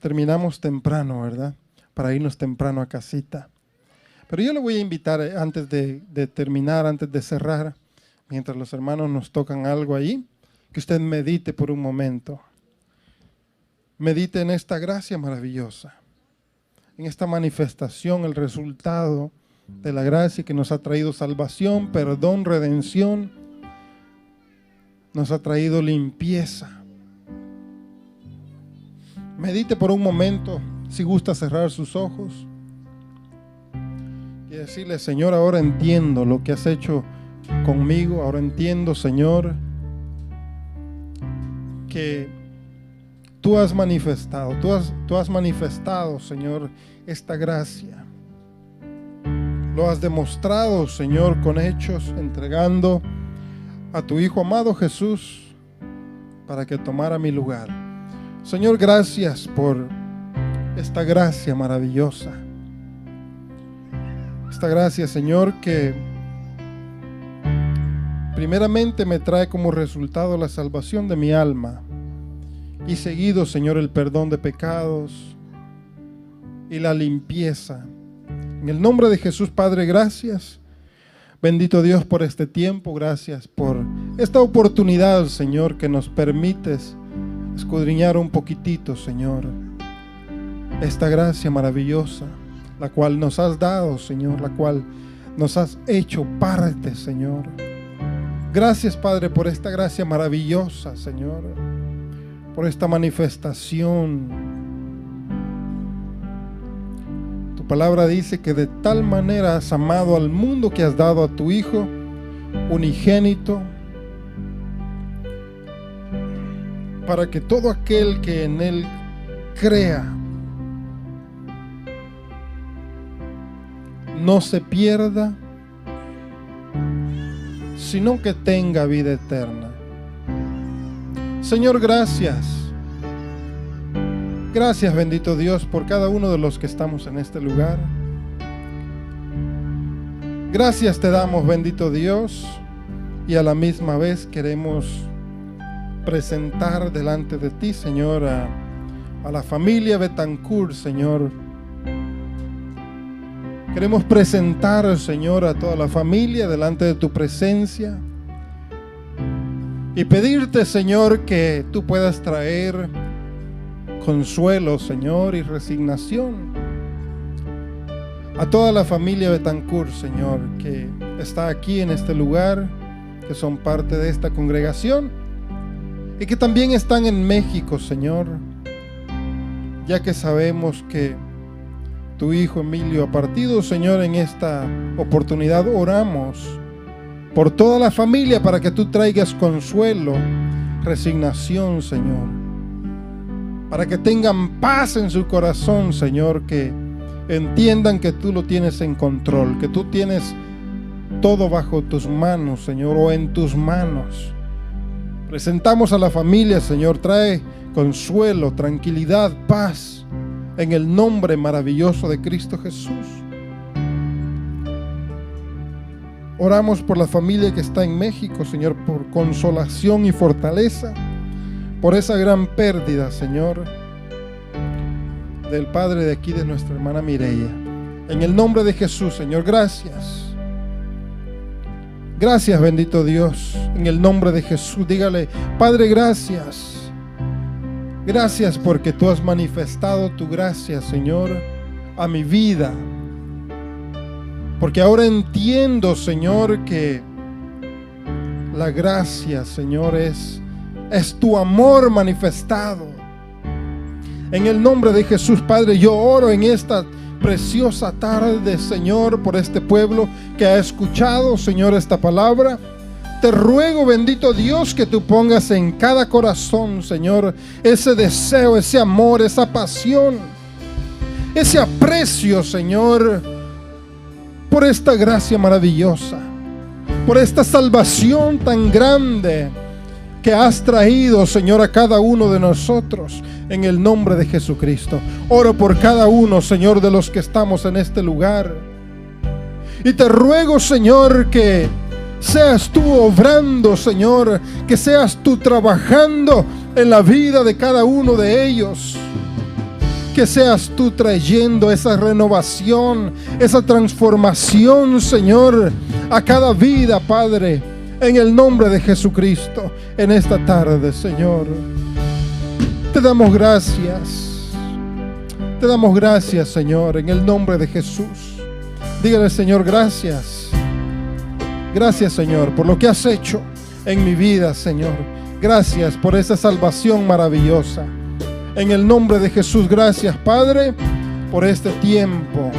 Terminamos temprano, ¿verdad? Para irnos temprano a casita. Pero yo le voy a invitar antes de terminar, antes de cerrar, mientras los hermanos nos tocan algo ahí, que usted medite por un momento. Medite en esta gracia maravillosa, en esta manifestación, el resultado de la gracia que nos ha traído salvación, perdón, redención, nos ha traído limpieza. Medite por un momento, si gusta cerrar sus ojos y decirle: Señor, ahora entiendo lo que has hecho conmigo, ahora entiendo, Señor, que tú has manifestado, Señor, esta gracia. Lo has demostrado, Señor, con hechos, entregando a tu Hijo amado Jesús para que tomara mi lugar. Señor, gracias por esta gracia maravillosa. Esta gracia, Señor, que primeramente me trae como resultado la salvación de mi alma y seguido, Señor, el perdón de pecados y la limpieza. En el nombre de Jesús, Padre, gracias. Bendito Dios por este tiempo, gracias por esta oportunidad, Señor, que nos permites escudriñar un poquitito, Señor, esta gracia maravillosa, la cual nos has dado, Señor, la cual nos has hecho parte, Señor. Gracias, Padre, por esta gracia maravillosa, Señor, por esta manifestación. Palabra dice que de tal manera has amado al mundo que has dado a tu Hijo unigénito, para que todo aquel que en Él crea no se pierda, sino que tenga vida eterna. Señor, gracias. Gracias, bendito Dios, por cada uno de los que estamos en este lugar. Gracias te damos, bendito Dios, y a la misma vez queremos presentar delante de ti, Señor, a la familia Betancourt, Señor. Queremos presentar, Señor, a toda la familia delante de tu presencia y pedirte, Señor, que tú puedas traer consuelo, Señor, y resignación A toda la familia Betancourt, Señor, que está aquí en este lugar, que son parte de esta congregación y que también están en México, Señor, ya que sabemos que tu hijo Emilio ha partido, Señor. En esta oportunidad oramos por toda la familia para que tú traigas consuelo, resignación, Señor, para que tengan paz en su corazón, Señor, que entiendan que tú lo tienes en control, que tú tienes todo bajo tus manos, Señor, o en tus manos. Presentamos a la familia, Señor, trae consuelo, tranquilidad, paz, en el nombre maravilloso de Cristo Jesús. Oramos por la familia que está en México, Señor, por consolación y fortaleza, por esa gran pérdida, Señor, del padre de aquí, de nuestra hermana Mireia. En el nombre de Jesús, Señor, gracias. Gracias, bendito Dios, en el nombre de Jesús. Dígale: Padre, gracias. Gracias porque tú has manifestado tu gracia, Señor, a mi vida. Porque ahora entiendo, Señor, que la gracia, Señor, es tu amor manifestado. En el nombre de Jesús, Padre, yo oro en esta preciosa tarde, Señor, por este pueblo que ha escuchado, Señor, esta palabra. Te ruego, bendito Dios, que tú pongas en cada corazón, Señor, ese deseo, ese amor, esa pasión, ese aprecio, Señor, por esta gracia maravillosa, por esta salvación tan grande que has traído, Señor, a cada uno de nosotros, en el nombre de Jesucristo. Oro por cada uno, Señor, de los que estamos en este lugar, y te ruego, Señor, que seas tú obrando, Señor, que seas tú trabajando en la vida de cada uno de ellos, que seas tú trayendo esa renovación, esa transformación, Señor, a cada vida, Padre, en el nombre de Jesucristo. En esta tarde, Señor, te damos gracias. Te damos gracias, Señor, en el nombre de Jesús. Dígale: Señor, gracias. Gracias, Señor, por lo que has hecho en mi vida, Señor. Gracias por esa salvación maravillosa. En el nombre de Jesús, gracias, Padre, por este tiempo.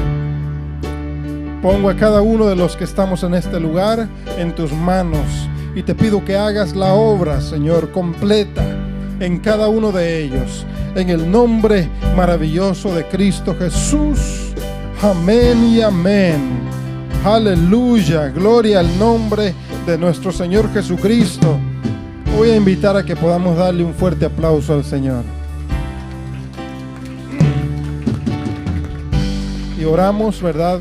Pongo a cada uno de los que estamos en este lugar en tus manos y te pido que hagas la obra, Señor, completa en cada uno de ellos. En el nombre maravilloso de Cristo Jesús. Amén y amén. Aleluya, gloria al nombre de nuestro Señor Jesucristo. Voy a invitar a que podamos darle un fuerte aplauso al Señor. Y oramos, ¿verdad?,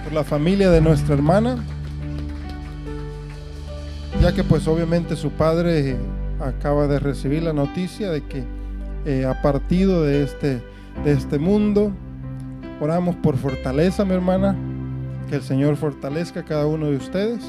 por la familia de nuestra hermana, ya que pues obviamente su padre acaba de recibir la noticia de que ha partido de este mundo. Oramos por fortaleza, mi hermana. Que el Señor fortalezca a cada uno de ustedes.